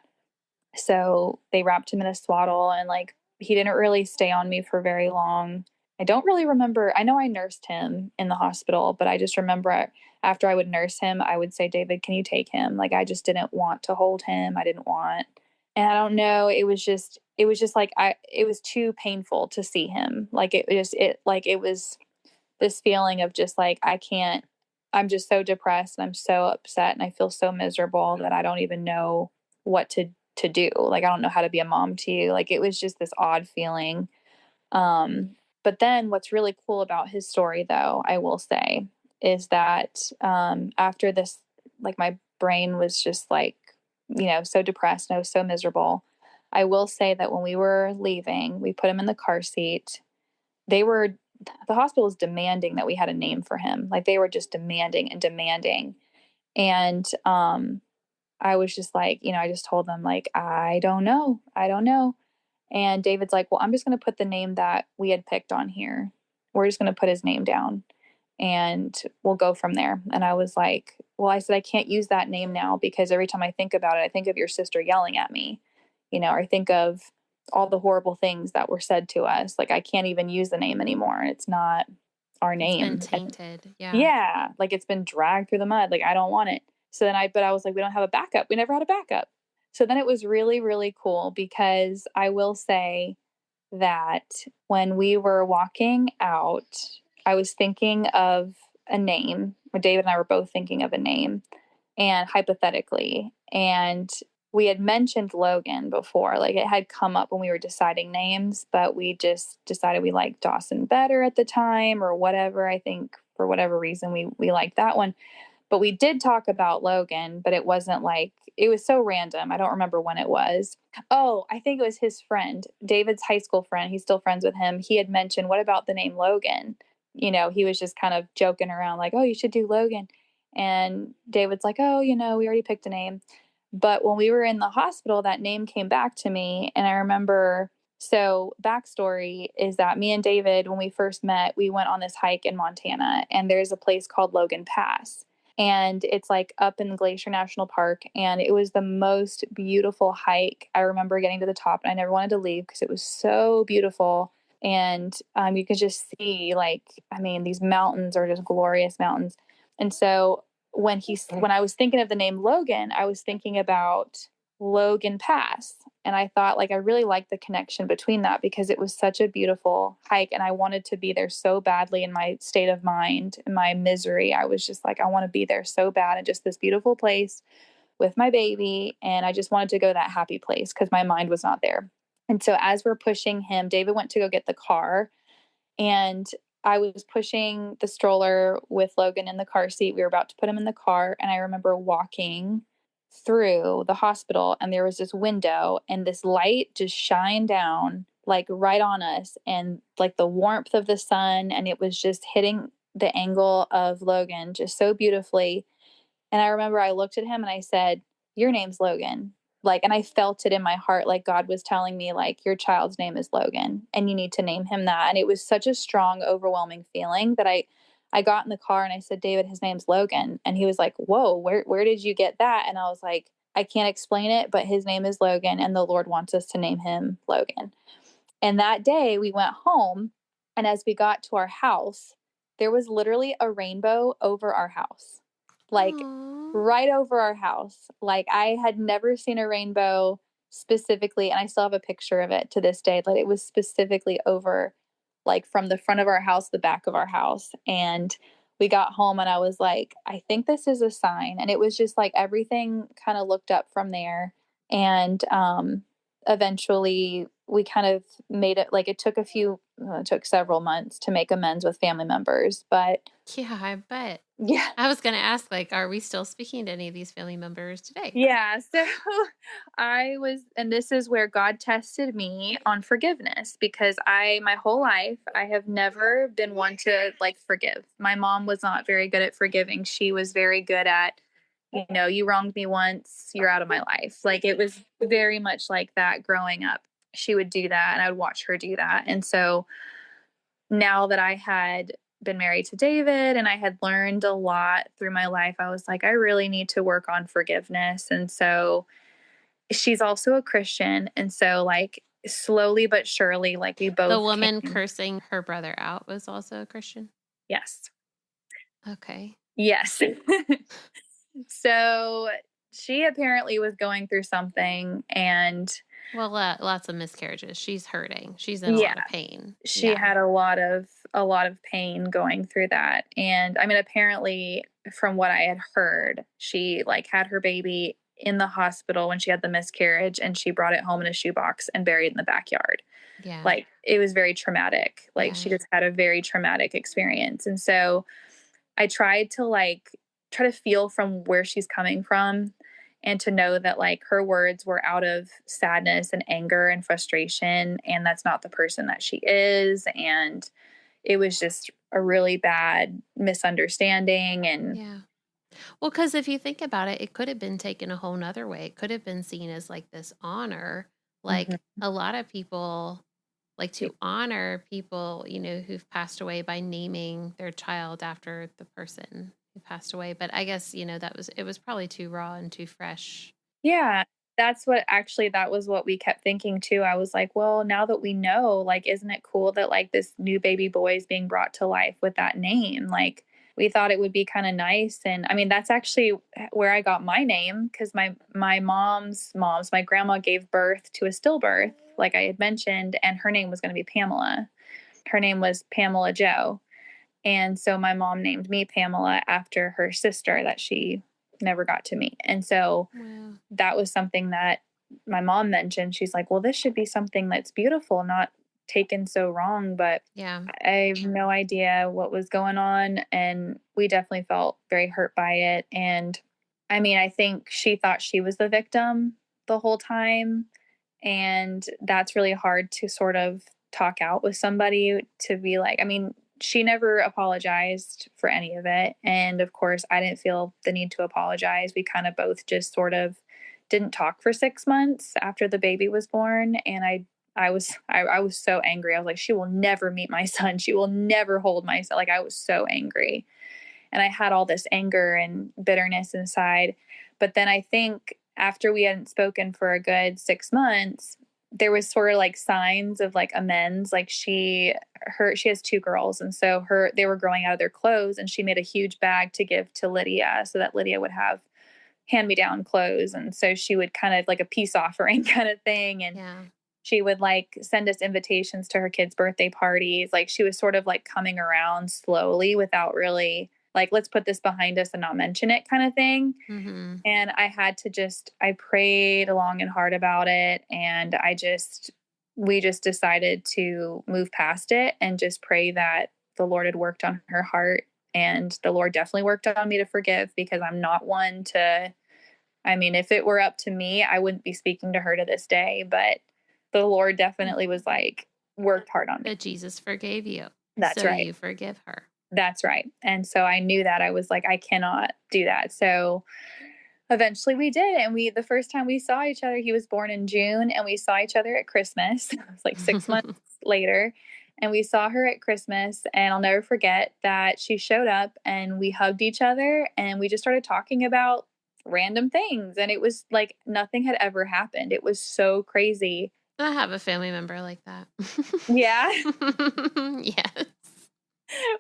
A: So they wrapped him in a swaddle and like he didn't really stay on me for very long. I don't really remember. I know I nursed him in the hospital, but I just remember after I would nurse him, I would say, David, can you take him? Like I just didn't want to hold him. I didn't want. And I don't know, it was just like it was too painful to see him. Like it was this feeling of just like I can't, I'm just so depressed and I'm so upset and I feel so miserable that I don't even know what to do. Like I don't know how to be a mom to you. Like it was just this odd feeling. But then what's really cool about his story though, I will say, is that after this, like my brain was just like, so depressed and I was so miserable. I will say that when we were leaving, we put him in the car seat. They were the hospital was demanding that we had a name for him. Like they were just demanding and demanding. And I was just like, I just told them like, I don't know. I don't know. And David's like, well, I'm just going to put the name that we had picked on here. we're just going to put his name down and we'll go from there. And I was like, well, I said, I can't use that name now because every time I think about it, I think of your sister yelling at me, or I think of all the horrible things that were said to us. Like, I can't even use the name anymore. It's not our
B: It's been
A: name.
B: tainted. Yeah.
A: Yeah. Like, it's been dragged through the mud. Like, I don't want it. So then but I was like, we don't have a backup. We never had a backup. So then it was really, really cool because I will say that when we were walking out, I was thinking of a name. David and I were both thinking of a name, and hypothetically, and we had mentioned Logan before. Like, it had come up when we were deciding names, but we just decided we liked Dawson better at the time or whatever. I think for whatever reason we liked that one. But we did talk about Logan, but it wasn't like, it was so random. I don't remember when it was. Oh, I think it was his friend, David's high school friend. He's still friends with him. He had mentioned, what about the name Logan? He was just kind of joking around, like, oh, you should do Logan. And David's like, oh, we already picked a name. But when we were in the hospital, that name came back to me. And I remember, so backstory is that me and David, when we first met, we went on this hike in Montana, and there's a place called Logan Pass, and it's like up in Glacier National Park, and it was the most beautiful hike. I remember getting to the top and I never wanted to leave because it was so beautiful. And you could just see, like, I mean, these mountains are just glorious mountains. And so when I was thinking of the name Logan, I was thinking about Logan Pass. And I thought, like, I really liked the connection between that because it was such a beautiful hike. And I wanted to be there so badly in my state of mind, in my misery. I was just like, I want to be there so bad in just this beautiful place with my baby. And I just wanted to go that happy place because my mind was not there. And so as we're pushing him, David went to go get the car. And I was pushing the stroller with Logan in the car seat. We were about to put him in the car. And I remember walking through the hospital, and there was this window, and this light just shined down like right on us, and like the warmth of the sun. And it was just hitting the angle of Logan just so beautifully. And I remember I looked at him and I said, your name's Logan. Like, and I felt it in my heart, like God was telling me, like, your child's name is Logan and you need to name him that. And it was such a strong, overwhelming feeling that I got in the car and I said, David, his name's Logan. And he was like, whoa, where did you get that? And I was like, I can't explain it, but his name is Logan and the Lord wants us to name him Logan. And that day we went home, and as we got to our house, there was literally a rainbow over our house. Like,
B: Aww.
A: right over our house. Like, I had never seen a rainbow specifically, and I still have a picture of it to this day. Like, it was specifically over, like, from the front of our house, the back of our house. And we got home and I was like, I think this is a sign. And it was just like everything kind of looked up from there. And eventually we kind of made it, like, it took several months to make amends with family members. But
B: Yeah, I bet.
A: yeah.
B: I was going to ask, like, are we still speaking to any of these family members today?
A: Yeah. So and this is where God tested me on forgiveness, because my whole life, I have never been one to, like, forgive. My mom was not very good at forgiving. She was very good at, you wronged me once, you're out of my life. Like, it was very much like that growing up. She would do that and I would watch her do that. And so now that I had been married to David and I had learned a lot through my life, I was like, I really need to work on forgiveness. And so she's also a Christian. And so, like, slowly but surely, like, we
B: The
A: both
B: woman
A: came.
B: cursing her brother out was also a Christian?
A: Yes.
B: Okay.
A: Yes. So she apparently was going through something, and
B: Well, lots of miscarriages. She's hurting. She's in a
A: yeah,
B: lot of pain.
A: she
B: Yeah.
A: had a lot of pain going through that. And I mean, apparently, from what I had heard, she, like, had her baby in the hospital when she had the miscarriage, and she brought it home in a shoebox and buried in the backyard.
B: Yeah.
A: Like, it was very traumatic. Like,
B: Yeah.
A: she just had a very traumatic experience. And so I tried to, like, try to feel from where she's coming from, and to know that, like, her words were out of sadness and anger and frustration, and that's not the person that she is. And it was just a really bad misunderstanding. And
B: Yeah. Well, because if you think about it, it could have been taken a whole nother way. It could have been seen as like this honor.
A: mhm,
B: Like a lot of people, like to honor people, who've passed away by naming their child after the person who passed away. But I guess, it was probably too raw and too fresh.
A: Yeah, that was what we kept thinking too. I was like, "Well, now that we know, like, isn't it cool that, like, this new baby boy is being brought to life with that name?" Like, we thought it would be kinda nice, and I mean, that's actually where I got my name because my mom's my grandma gave birth to a stillbirth, like I had mentioned, and her name was gonna be Pamela. Her name was Pamela Joe. And so my mom named me Pamela after her sister that she never got to meet. And so
B: Wow.
A: that was something that my mom mentioned. She's like, well, this should be something that's beautiful, not taken so wrong. But
B: Yeah.
A: I have no idea what was going on. And we definitely felt very hurt by it. And I mean, I think she thought she was the victim the whole time. And that's really hard to sort of talk out with somebody to be like, I mean, she never apologized for any of it. And of course, I didn't feel the need to apologize. We kind of both just sort of didn't talk for 6 months after the baby was born. And I was so angry. I was like, she will never meet my son. She will never hold my son. Like I was so angry. And I had all this anger and bitterness inside. But then I think after we hadn't spoken for a good 6 months, there was sort of like signs of like amends. Like she has two girls, and so they were growing out of their clothes, and she made a huge bag to give to Lydia so that Lydia would have hand me down clothes. And so she would kind of like a peace offering kind of thing. And
B: Yeah.
A: she would like send us invitations to her kids' birthday parties. Like she was sort of like coming around slowly without really like, let's put this behind us and not mention it kind of thing.
B: Mm-hmm.
A: And I prayed long and hard about it. And we just decided to move past it and just pray that the Lord had worked on her heart. And the Lord definitely worked on me to forgive because I'm not one to, I mean, if it were up to me, I wouldn't be speaking to her to this day. But the Lord definitely was like, worked hard on me.
B: But Jesus forgave you.
A: That's
B: So
A: right.
B: you forgive her.
A: That's right. And so I knew that I was like, I cannot do that. So eventually we did. And the first time we saw each other, he was born in June and we saw each other at Christmas. It was like 6 months later. And we saw her at Christmas. And I'll never forget that she showed up and we hugged each other and we just started talking about random things. And it was like nothing had ever happened. It was so crazy.
B: I have a family member like that.
A: Yeah.
B: Yes.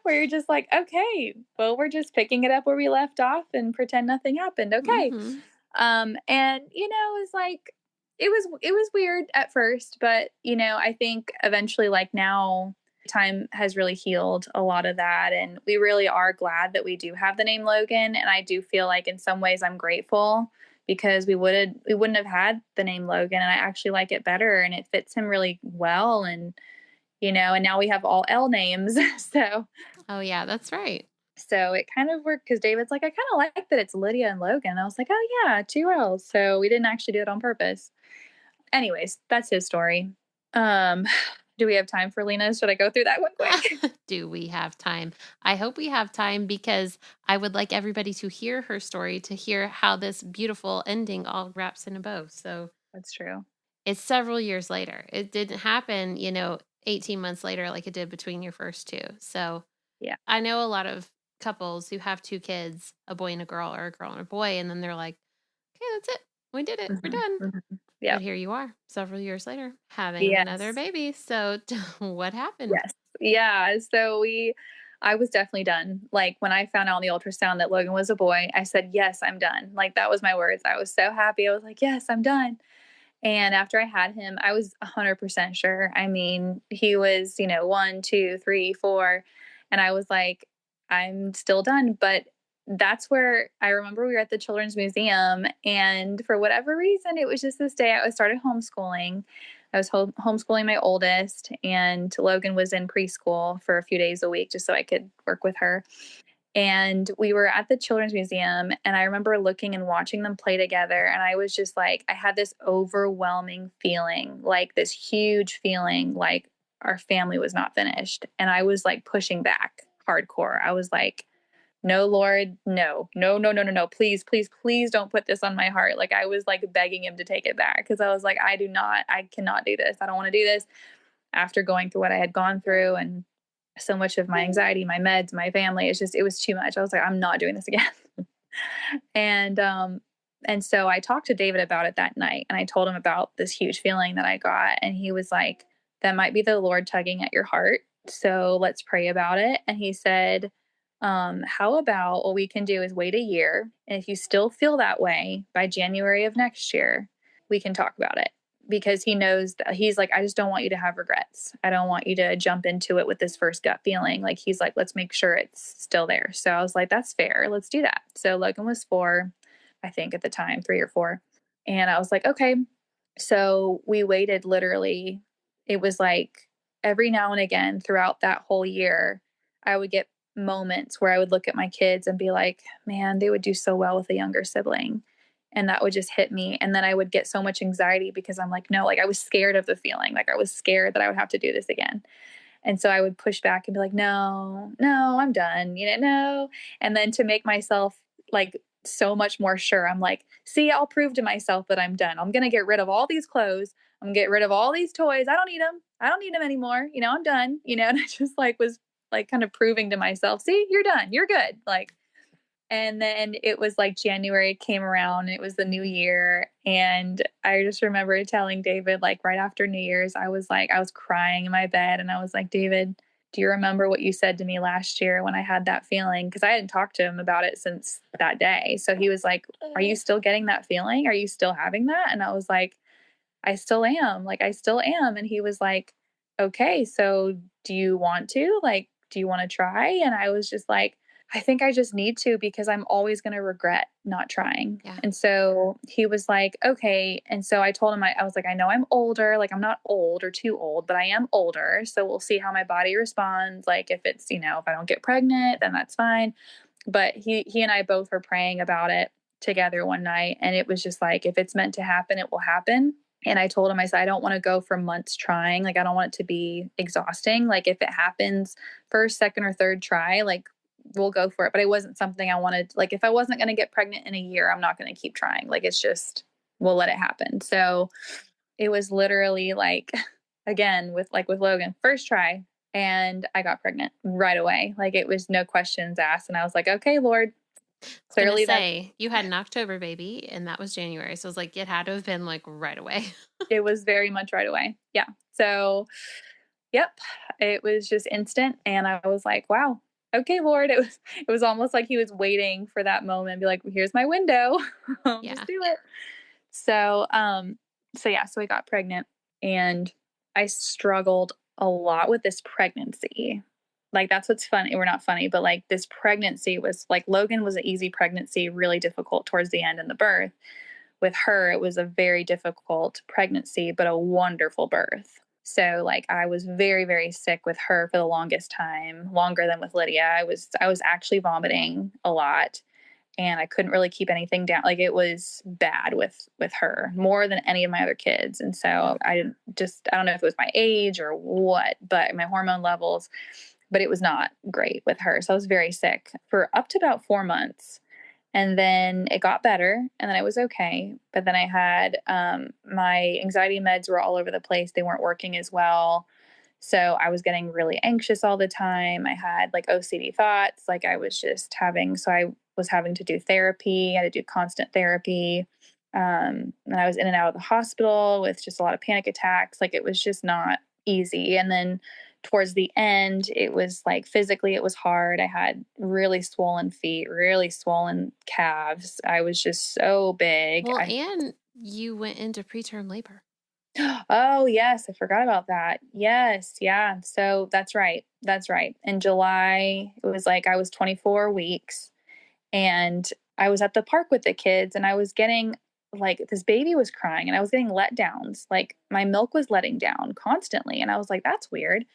A: Where you're just like, okay, well, we're just picking it up where we left off and pretend nothing happened. Okay.
B: Mm-hmm.
A: And it was like it was weird at first, but I think eventually like now time has really healed a lot of that and we really are glad that we do have the name Logan. And I do feel like in some ways I'm grateful because we wouldn't have had the name Logan and I actually like it better and it fits him really well and and now we have all L names. so
B: Oh, yeah, that's right.
A: so it kind of worked because David's like, I kind of like that it's Lydia and Logan. I was like, oh yeah, two L's. So we didn't actually do it on purpose. Anyways, that's his story. Um, do we have time for Lena's? Should I go through that one quick?
B: Do we have time? I hope we have time because I would like everybody to hear her story, to hear how this beautiful ending all wraps in a bow. So
A: That's true.
B: it's several years later. It didn't happen, 18 months later like it did between your first two. So
A: Yeah.
B: I know a lot of couples who have two kids, a boy and a girl, or a girl and a boy, and then they're like, okay, that's it. We did it. We're done.
A: Yeah.
B: But here you are, several years later, having another
A: Yes.
B: baby. So what happened?
A: Yes. Yeah. I was definitely done. Like when I found out on the ultrasound that Logan was a boy, I said, yes, I'm done. Like that was my words. I was so happy. I was like, yes, I'm done. And after I had him, I was 100% sure. I mean, he was, one, two, three, four. And I was like, I'm still done. But that's where I remember we were at the Children's Museum. And for whatever reason, it was just this day I started homeschooling. I was homeschooling my oldest, and Logan was in preschool for a few days a week just so I could work with her. And we were at the Children's Museum, and I remember looking and watching them play together. And I was just like, I had this overwhelming feeling, like this huge feeling, like our family was not finished. And I was like pushing back hardcore. I was like, no, Lord, no, no, no, no, no, no, please, please, please don't put this on my heart. Like I was like begging him to take it back because I was like, I cannot do this. I don't want to do this. after going through what I had gone through and so much of my anxiety, my meds, my family. It was too much. I was like, I'm not doing this again. and, um, and so I talked to David about it that night and I told him about this huge feeling that I got. And he was like, that might be the Lord tugging at your heart. So let's pray about it. And he said, how about what we can do is wait a year. And if you still feel that way by January of next year, we can talk about it, because he knows that he's like, I just don't want you to have regrets. I don't want you to jump into it with this first gut feeling. Like, he's like, let's make sure it's still there. So I was like, that's fair. Let's do that. So Logan was 4, I think at the time, 3 or 4. And I was like, okay. So we waited literally, it was like every now and again throughout that whole year, I would get moments where I would look at my kids and be like, man, they would do so well with a younger sibling. And that would just hit me. And then I would get so much anxiety because I'm like, no, like I was scared of the feeling. Like I was scared that I would have to do this again. And so I would push back and be like, no, no, I'm done, no. And then to make myself like so much more sure, I'm like, see, I'll prove to myself that I'm done. I'm going to get rid of all these clothes. I'm going to get rid of all these toys. I don't need them. I don't need them anymore. I'm done, and I just like was like kind of proving to myself, see, you're done. You're good. Like, and then it was like January came around and it was the new year. And I just remember telling David, like right after New Year's, I was crying in my bed and I was like, David, do you remember what you said to me last year when I had that feeling? Because I hadn't talked to him about it since that day. So he was like, are you still getting that feeling? Are you still having that? And I was like, I still am. Like, I still am. And he was like, okay, so do you want to? Like, do you want to try? And I was just like, I think I just need to, because I'm always going to regret not trying.
B: Yeah.
A: And so he was like, okay. And so I told him, I was like, I know I'm older. Like, I'm not old or too old, but I am older. So we'll see how my body responds. Like, if it's, if I don't get pregnant, then that's fine. But he and I both were praying about it together one night. And it was just like, if it's meant to happen, it will happen. And I told him, I said, I don't want to go for months trying. Like, I don't want it to be exhausting. Like, if it happens first, second, or third try, like, we'll go for it. But it wasn't something I wanted. Like, if I wasn't going to get pregnant in a year, I'm not going to keep trying. Like, it's just, we'll let it happen. So it was literally like, again, with Logan, first try. And I got pregnant right away. Like, it was no questions asked. And I was like, okay, Lord,
B: I was going to
A: clearly that
B: say, you had an October baby and that was January. So it was like, it had to have been like right away.
A: it was very much right away. Yeah. So, yep, it was just instant. And I was like, wow, okay, Lord. It was almost like he was waiting for that moment, be like, here's my window.
B: Yeah.
A: Just do it. So, so I got pregnant and I struggled a lot with this pregnancy. Like, that's what's funny. We're not funny, but like this pregnancy was like, Logan was an easy pregnancy, really difficult towards the end in the birth. With her, it was a very difficult pregnancy, but a wonderful birth. So like I was very, very sick with her for the longest time, longer than with Lydia. I was actually vomiting a lot and I couldn't really keep anything down. Like, it was bad with her more than any of my other kids. And
B: Yeah.
A: so I don't know if it was my age or what, but my hormone levels, but it was not great with her. So I was very sick for up to about 4 months. And then it got better and then I was okay. But then I had my anxiety meds were all over the place. They weren't working as well. So I was getting really anxious all the time. I had like OCD thoughts. Like I was having to do therapy. I had to do constant therapy. And I was in and out of the hospital with just a lot of panic attacks. Like, it was just not easy. And then towards the end, it was like physically, it was hard. I had really swollen feet, really swollen calves. I was just so big.
B: Well, and you went into preterm labor.
A: Oh, yes. I forgot about that. Yes. Yeah. So that's right. That's right. In July, it was like I was 24 weeks and I was at the park with the kids and I was getting like this baby was crying and I was getting letdowns. Like, my milk was letting down constantly. And I was like, that's weird.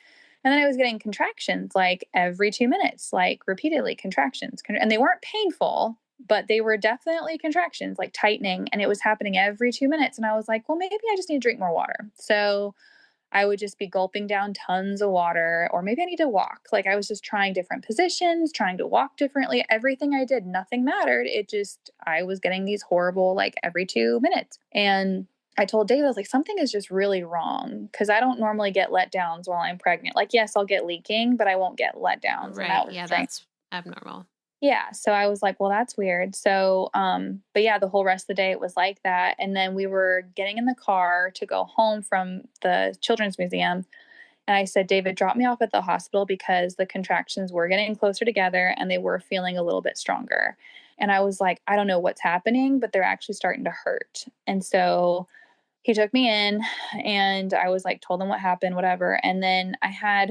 A: And then I was getting contractions like every 2 minutes, like repeatedly contractions. And they weren't painful, but they were definitely contractions, like tightening. And it was happening every 2 minutes. And I was like, well, maybe I just need to drink more water. So I would just be gulping down tons of water, or maybe I need to walk. Like, I was just trying different positions, trying to walk differently. Everything I did, nothing mattered. I was getting these horrible, like every 2 minutes. And I told David, I was like, something is just really wrong because I don't normally get letdowns while I'm pregnant. Like, yes, I'll get leaking, but I won't get letdowns. And
B: Right.
A: that was
B: Yeah,
A: strange.
B: that's abnormal.
A: Yeah. So I was like, well, that's weird. So, but yeah, the whole rest of the day it was like that. And then we were getting in the car to go home from the children's museum. And I said, David, drop me off at the hospital because the contractions were getting closer together and they were feeling a little bit stronger. And I was like, I don't know what's happening, but they're actually starting to hurt. And so he took me in and I was like, told him what happened, whatever. And then I had,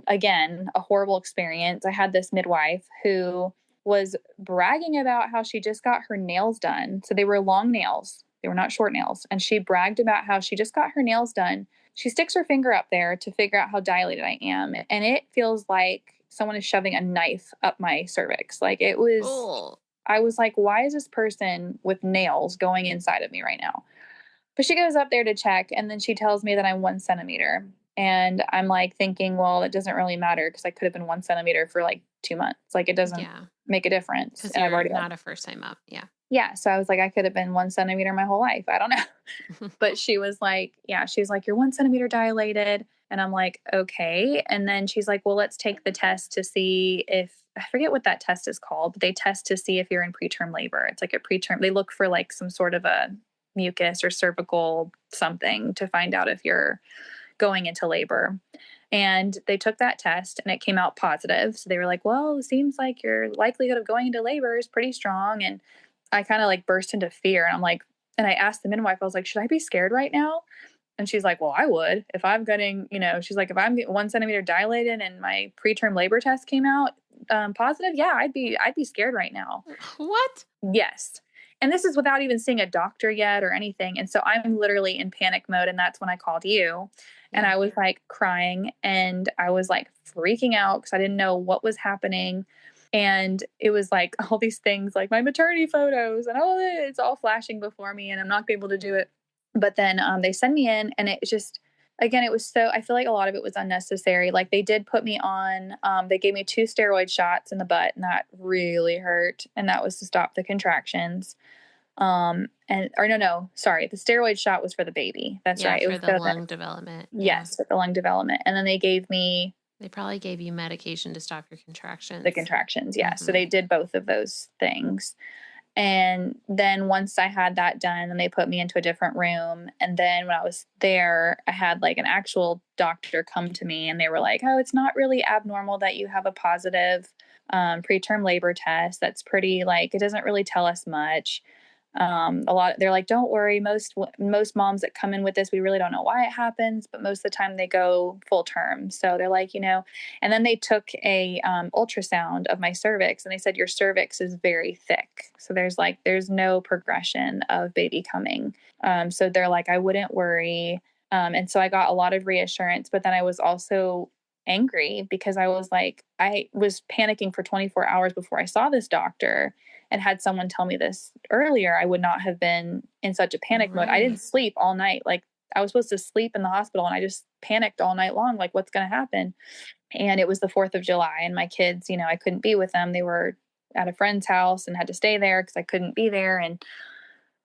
A: again, a horrible experience. I had this midwife who was bragging about how she just got her nails done. So they were long nails, they were not short nails. And she bragged about how she just got her nails done. She sticks her finger up there to figure out how dilated I am. And it feels like someone is shoving a knife up my cervix. Like it was,
B: Oh,
A: I was like, why is this person with nails going inside of me right now? But she goes up there to check, and then she tells me that I'm 1 centimeter. And I'm like thinking, well, it doesn't really matter because I could have been 1 centimeter for like 2 months. Like it doesn't
B: yeah.
A: make a difference.
B: Because
A: And I've
B: you're
A: already had,
B: not a first time up. Yeah.
A: yeah. So I was like, I could have been 1 centimeter my whole life. I don't know. But she was like, yeah, she's like, you're 1 centimeter dilated. And I'm like, okay. And then she's like, well, let's take the test to see if, I forget what that test is called, but they test to see if you're in preterm labor. It's like a preterm, they look for like some sort of a mucus or cervical something to find out if you're going into labor. And they took that test and it came out positive. So they were like, well, it seems like your likelihood of going into labor is pretty strong. And I kind of like burst into fear. And I'm like, and I asked the midwife, I was like, should I be scared right now? And she's like, well, I would if I'm getting, she's like, if I'm getting 1 centimeter dilated and my preterm labor test came out positive, yeah, I'd be scared right now.
B: What?
A: Yes. And this is without even seeing a doctor yet or anything. And so I'm literally in panic mode. And that's when I called you. And
B: Yeah.
A: I was like crying and I was like freaking out because I didn't know what was happening. And it was like all these things like my maternity photos and all it's all flashing before me and I'm not able to do it. But then they send me in and it just, again, it was so, I feel like a lot of it was unnecessary. Like they did put me on, they gave me 2 steroid shots in the butt and that really hurt. And that was to stop the contractions. Or no, sorry. The steroid shot was for the baby. That's
B: Yeah.
A: right. It
B: For
A: was
B: the
A: so that,
B: lung development. Yeah.
A: yes, with the lung development. And then they gave me
B: They probably gave you medication to stop your
A: the
B: contractions.
A: contractions. Yeah. So
B: Mm-hmm.
A: they did both of those things. And then once I had that done, then they put me into a different room. And then when I was there, I had like an actual doctor come to me and they were like, oh, it's not really abnormal that you have a positive preterm labor test. That's pretty like, it doesn't really tell us much. A lot they're like, don't worry, most moms that come in with this, we really don't know why it happens, but most of the time they go full term. So they're like, and then they took a ultrasound of my cervix and they said your cervix is very thick, so there's no progression of baby coming. So they're like, I wouldn't worry. And so I got a lot of reassurance, but then I was also angry because I was panicking for 24 hours before I saw this doctor, and had someone tell me this earlier, I would not have been in such a panic mode. I didn't
B: Right.
A: sleep all night. Like I was supposed to sleep in the hospital and I just panicked all night long. Like what's going to happen? And it was the 4th of July and my kids, I couldn't be with them. They were at a friend's house and had to stay there because I couldn't be there. And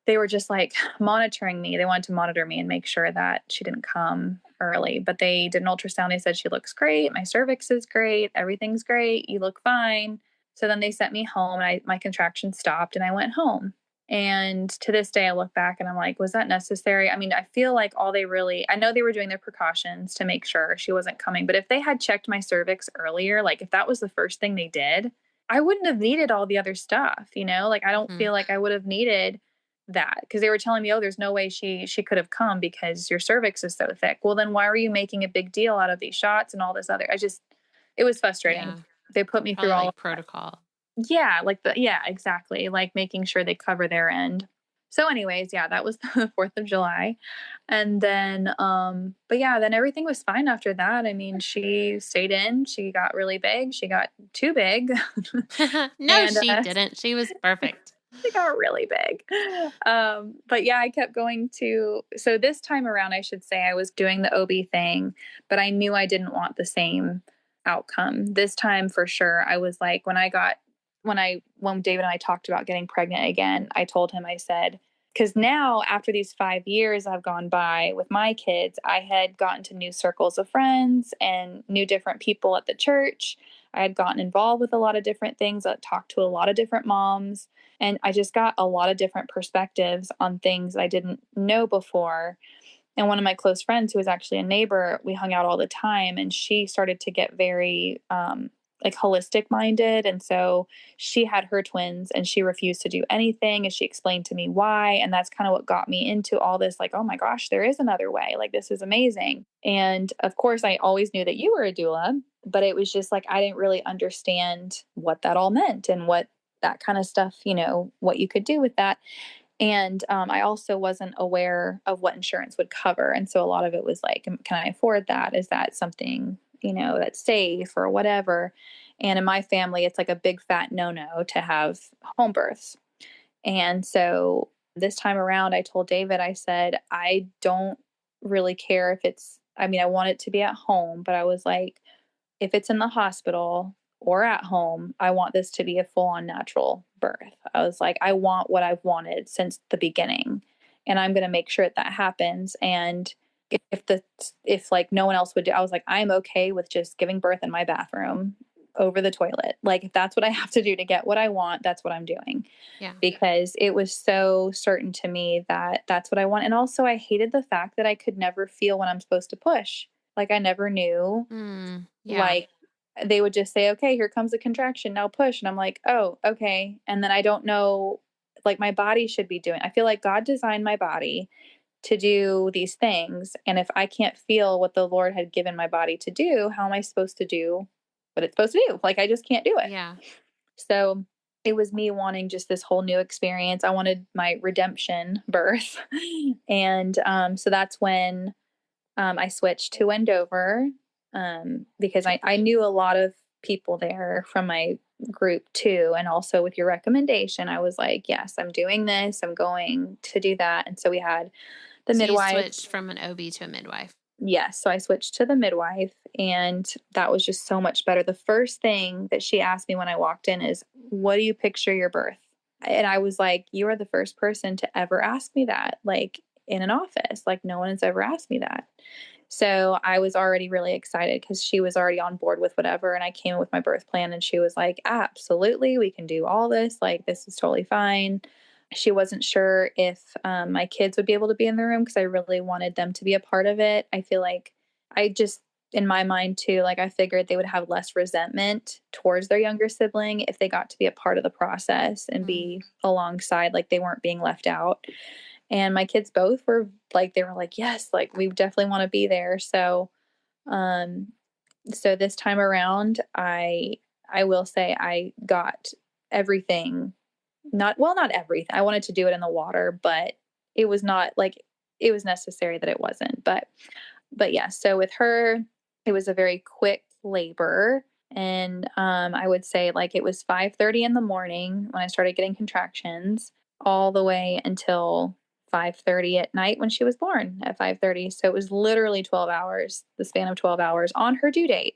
A: they were just like monitoring me. They wanted to monitor me and make sure that she didn't come early. But they did an ultrasound. They said she looks great. My cervix is great. Everything's great. You look fine. So then they sent me home and my contractions stopped and I went home. And to this day, I look back and I'm like, was that necessary? I mean, I feel like I know they were doing their precautions to make sure she wasn't coming. But if they had checked my cervix earlier, like if that was the first thing they did, I wouldn't have needed all the other stuff, Like I don't
B: Mm-hmm.
A: feel like I would have needed that because they were telling me, oh, there's no way she could have come because your cervix is so thick. Well, then why were you making a big deal out of these shots and all this other? It was frustrating.
B: Yeah.
A: They put me through
B: Probably
A: all of
B: like
A: that.
B: protocol.
A: Yeah, yeah, exactly. Like making sure they cover their end. So, anyways, yeah, that was the 4th of July. And then, but yeah, then everything was fine after that. I mean, she stayed in, she got really big, she got too big.
B: No,
A: and
B: she didn't. She was perfect.
A: They got really big. But yeah, I kept going so this time around, I should say I was doing the OB thing, but I knew I didn't want the same outcome. This time for sure, I was like, when David and I talked about getting pregnant again, I told him, I said, because now after these 5 years I've gone by with my kids, I had gotten to new circles of friends and new different people at the church. I had gotten involved with a lot of different things. I talked to a lot of different moms, and I just got a lot of different perspectives on things I didn't know before. And one of my close friends, who was actually a neighbor, we hung out all the time, and she started to get very like holistic minded. And so she had her twins and she refused to do anything. And she explained to me why. And that's kind of what got me into all this, like, oh my gosh, there is another way. Like, this is amazing. And of course, I always knew that you were a doula, but it was just like, I didn't really understand what that all meant and what that kind of stuff, what you could do with that. And I also wasn't aware of what insurance would cover. And so a lot of it was like, can I afford that? Is that something, that's safe or whatever? And in my family, it's like a big fat no to have home births. And so this time around, I told David, I said, I don't really care if I want it to be at home, but I was like, if it's in the hospital or at home, I want this to be a full on natural birth. I was like, I want what I've wanted since the beginning, and I'm going to make sure that happens. And if like no one else would do, I was like, I'm okay with just giving birth in my bathroom over the toilet. Like, if that's what I have to do to get what I want, that's what I'm doing.
B: Yeah.
A: Because it was so certain to me that that's what I want. And also, I hated the fact that I could never feel when I'm supposed to push. Like, I never knew.
B: Yeah.
A: Like, they would just say, okay, here comes a contraction, now push. And I'm like, oh, okay. And then I don't know, like, my body should be doing, I feel like God designed my body to do these things. And if I can't feel what the Lord had given my body to do, how am I supposed to do what it's supposed to do? Like, I just can't do it.
B: Yeah.
A: So it was me wanting just this whole new experience. I wanted my redemption birth. And so that's when I switched to Wendover, because I knew a lot of people there from my group too. And also with your recommendation, I was like, yes, I'm doing this. I'm going to do that. And so we had the
B: So you
A: midwife.
B: switched from an OB to a midwife.
A: Yes. So I switched to the midwife, and that was just so much better. The first thing that she asked me when I walked in is, what do you picture your birth? And I was like, you are the first person to ever ask me that, like, in an office. Like, no one has ever asked me that. So I was already really excited because she was already on board with whatever. And I came in with my birth plan, and she was like, absolutely, we can do all this. Like, this is totally fine. She wasn't sure if my kids would be able to be in the room because I really wanted them to be a part of it. I feel like I just, in my mind too, like, I figured they would have less resentment towards their younger sibling if they got to be a part of the process and be alongside, like they weren't being left out. And my kids both were like, they were like, yes, like, we definitely want to be there. Um, so this time around, I will say I got everything, not everything. I wanted to do it in the water, but it was not like, it was necessary that it wasn't. But yeah, so with her, it was a very quick labor. And I would say, like, it was 5:30 in the morning when I started getting contractions, all the way until 5:30 at night when she was born at 5:30. So it was literally 12 hours, the span of 12 hours on her due date,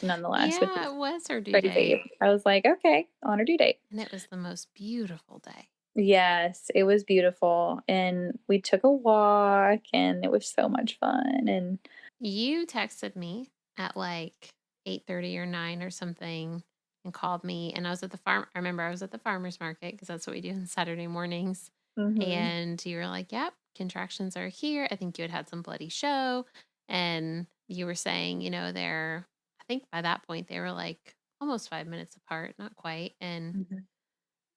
A: nonetheless, which
B: Yeah,
A: is
B: it was her due
A: crazy.
B: date.
A: I was like, okay, on her due date.
B: And it was the most beautiful day.
A: Yes, it was beautiful. And we took a walk, and it was so much fun. And
B: You texted me at like 8:30 or 9 or something and called me, and I was at the farm. I remember I was at the farmer's market because that's what we do on Saturday mornings.
A: mhm.
B: And you were like, "Yep, contractions are here." I think you had had some bloody show, and you were saying, they're, I think by that point they were like almost 5 minutes apart, not quite,
A: Mhm.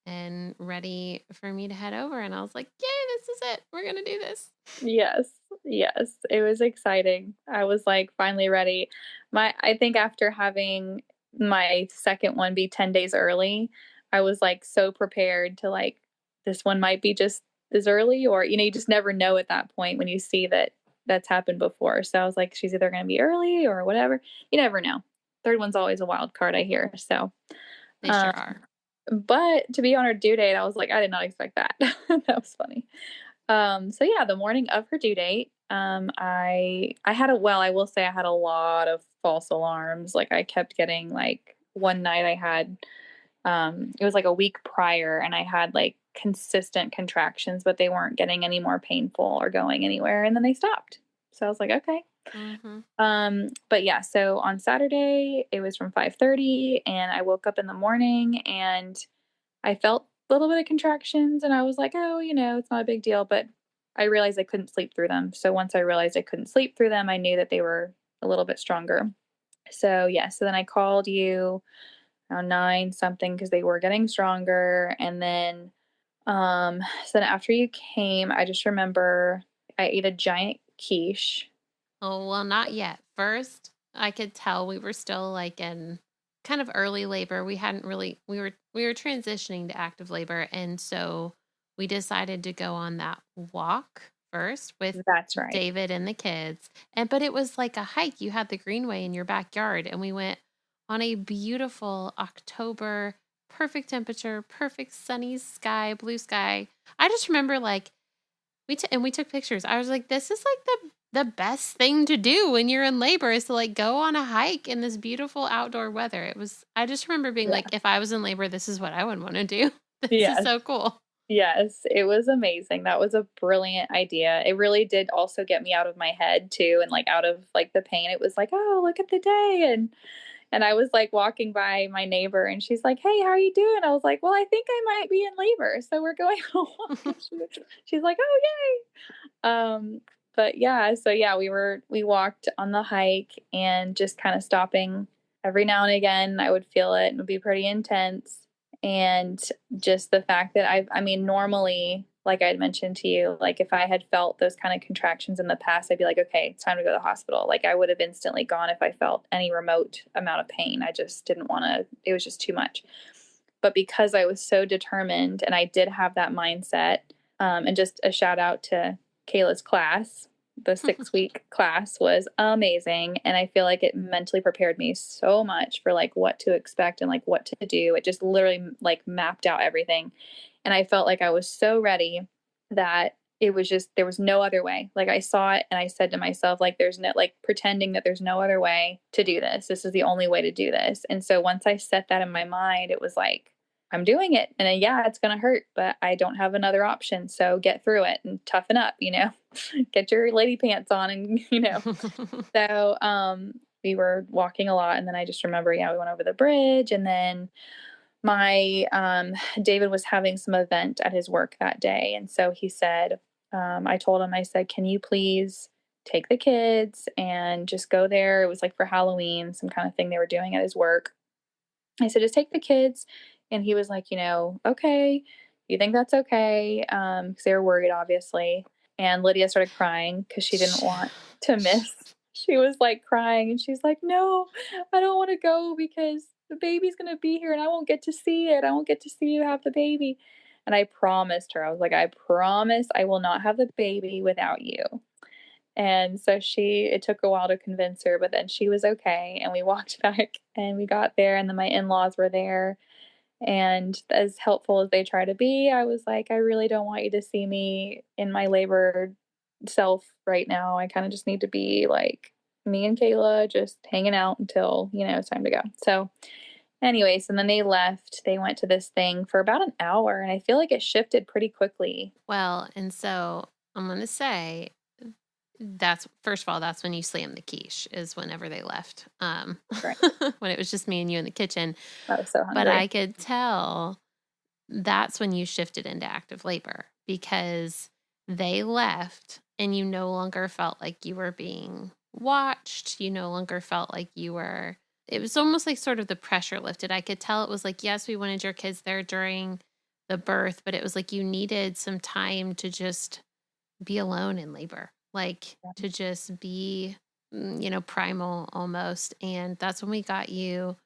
B: and ready for me to head over. And I was like, "Yay, this is it. We're gonna do this."
A: Yes, yes, it was exciting. I was, like, finally ready. I think after having my second one be 10 days early, I was, like, so prepared to, like, this one might be just as early, or, you just never know at that point when you see that that's happened before. So I was like, she's either gonna be early or whatever. You never know. Third one's always a wild card, I hear. So,
B: They
A: um,
B: sure are.
A: but to be on her due date, I was like, I did not expect that. That was funny. So yeah, the morning of her due date, I had I will say I had a lot of false alarms. Like, I kept getting, like, one night I had, it was like a week prior, and I had, like, consistent contractions, but they weren't getting any more painful or going anywhere. And then they stopped. So I was like, okay.
B: Mm-hmm.
A: But yeah, so on Saturday it was from 5:30 and I woke up in the morning and I felt a little bit of contractions and I was like, oh, it's not a big deal. But I realized I couldn't sleep through them. So once I realized I couldn't sleep through them, I knew that they were a little bit stronger. So yeah, so then I called you around 9 something because they were getting stronger. And then so then after you came, I just remember I ate a giant quiche.
B: Oh, well, not yet. First, I could tell we were still like in kind of early labor. We hadn't really we were transitioning to active labor, and so we decided to go on that walk first with
A: That's right.
B: David and the kids. And but it was like a hike. You had the greenway in your backyard, and we went on a beautiful October, perfect temperature, perfect sunny sky, blue sky. I just remember like we took pictures. I was like, this is like the best thing to do when you're in labor is to like go on a hike in this beautiful outdoor weather. I just remember being
A: Yeah.
B: like, if I was in labor, this is what I would want to do. This is
A: Yes.
B: so cool.
A: Yes, it was amazing. That was a brilliant idea. It really did also get me out of my head too and like out of like the pain. It was like, "Oh, look at the day." And I was like walking by my neighbor and she's like, "Hey, how are you doing?" I was like, "Well, I think I might be in labor." So we're going on a walk. And she's like, "Oh, yay." But yeah, so yeah, we walked on the hike and just kind of stopping every now and again. I would feel it and it would be pretty intense. And just the fact that I mean, normally, like I had mentioned to you, like if I had felt those kind of contractions in the past, I'd be like, okay, it's time to go to the hospital. Like I would have instantly gone if I felt any remote amount of pain. I just didn't want to, it was just too much. But because I was so determined and I did have that mindset, and just a shout out to Kayla's class, the 6 week class was amazing. And I feel like it mentally prepared me so much for like what to expect and like what to do. It just literally like mapped out everything. And I felt like I was so ready that it was just, there was no other way. Like I saw it and I said to myself, like, there's no, like pretending that there's no other way to do this. This is the only way to do this. And so once I set that in my mind, it was like, I'm doing it. And yeah, it's going to hurt, but I don't have another option. So get through it and toughen up, get your lady pants on and. So we were walking a lot. And then I just remember, yeah, we went over the bridge. And then my David was having some event at his work that day. And so he said, I told him, I said, can you please take the kids and just go there? It was like for Halloween, some kind of thing they were doing at his work. I said, just take the kids. And he was like, okay, you think that's okay? Because they were worried, obviously. And Lydia started crying because she didn't want to miss. She was like crying and she's like, no, I don't want to go because the baby's going to be here and I won't get to see it. I won't get to see you have the baby. And I promised her, I was like, I promise I will not have the baby without you. And so it took a while to convince her, but then she was okay. And we walked back and we got there, and then my in laws were there. And as helpful as they try to be, I was like, I really don't want you to see me in my labor self right now. I kind of just need to be like me and Kayla just hanging out until, it's time to go. So, anyways, and then they left. They went to this thing for about an hour, and I feel like it shifted pretty quickly.
B: Well, and so I'm going to say that's first of all, that's when you slammed the quiche is whenever they left.
A: Right.
B: When it was just me and you in the kitchen.
A: I was so
B: But
A: hungry.
B: I could tell that's when you shifted into active labor because they left and you no longer felt like you were being watched. You no longer felt like it was almost like sort of the pressure lifted. I could tell it was like, yes, we wanted your kids there during the birth, but it was like you needed some time to just be alone in labor, like to just be, primal almost. And that's when we got you.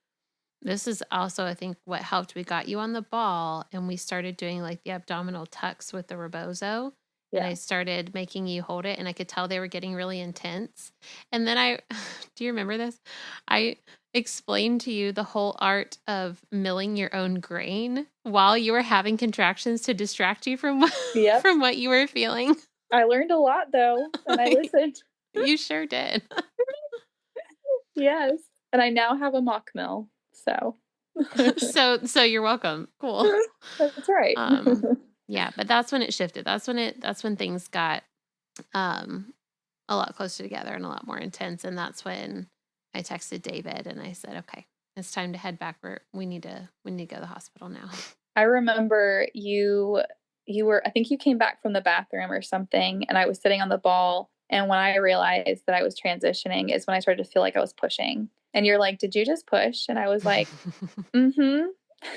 B: This is also, I think, what helped. We got you on the ball and we started doing like the abdominal tucks with the rebozo. And
A: Yeah.
B: I started making you hold it and I could tell they were getting really intense. And then do you remember this? I explained to you the whole art of milling your own grain while you were having contractions to distract you from,
A: Yep.
B: from what you were feeling.
A: I learned a lot though, and I listened.
B: You sure did.
A: Yes. And I now have a mock mill. So
B: So you're welcome. Cool.
A: that's right.
B: Yeah, but that's when it shifted. That's when things got um a lot closer together and a lot more intense. And that's when I texted David and I said, okay, it's time to head back. We need to go to the hospital now.
A: I remember you were, I think you came back from the bathroom or something, and I was sitting on the ball, and when I realized that I was transitioning is when I started to feel like I was pushing. And you're like, "Did you just push?" And I was like, "Mhm."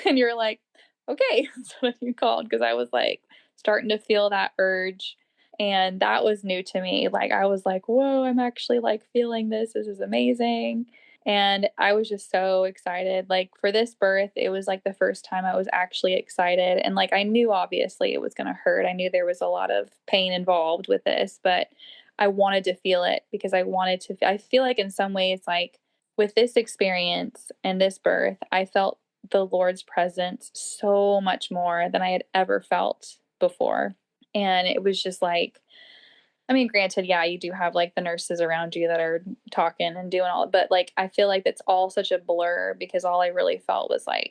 A: And you're like, "Okay." So then you called because I was like starting to feel that urge, and that was new to me. Like I was like, "Whoa, I'm actually like feeling this. This is amazing." And I was just so excited. Like for this birth, it was like the first time I was actually excited. And like I knew obviously it was going to hurt. I knew there was a lot of pain involved with this, but I wanted to feel it because I wanted to. I feel like in some ways, like with this experience and this birth, I felt the Lord's presence so much more than I had ever felt before. And it was just like, I mean, granted, yeah, you do have like the nurses around you that are talking and doing all, but like I feel like it's all such a blur because all I really felt was like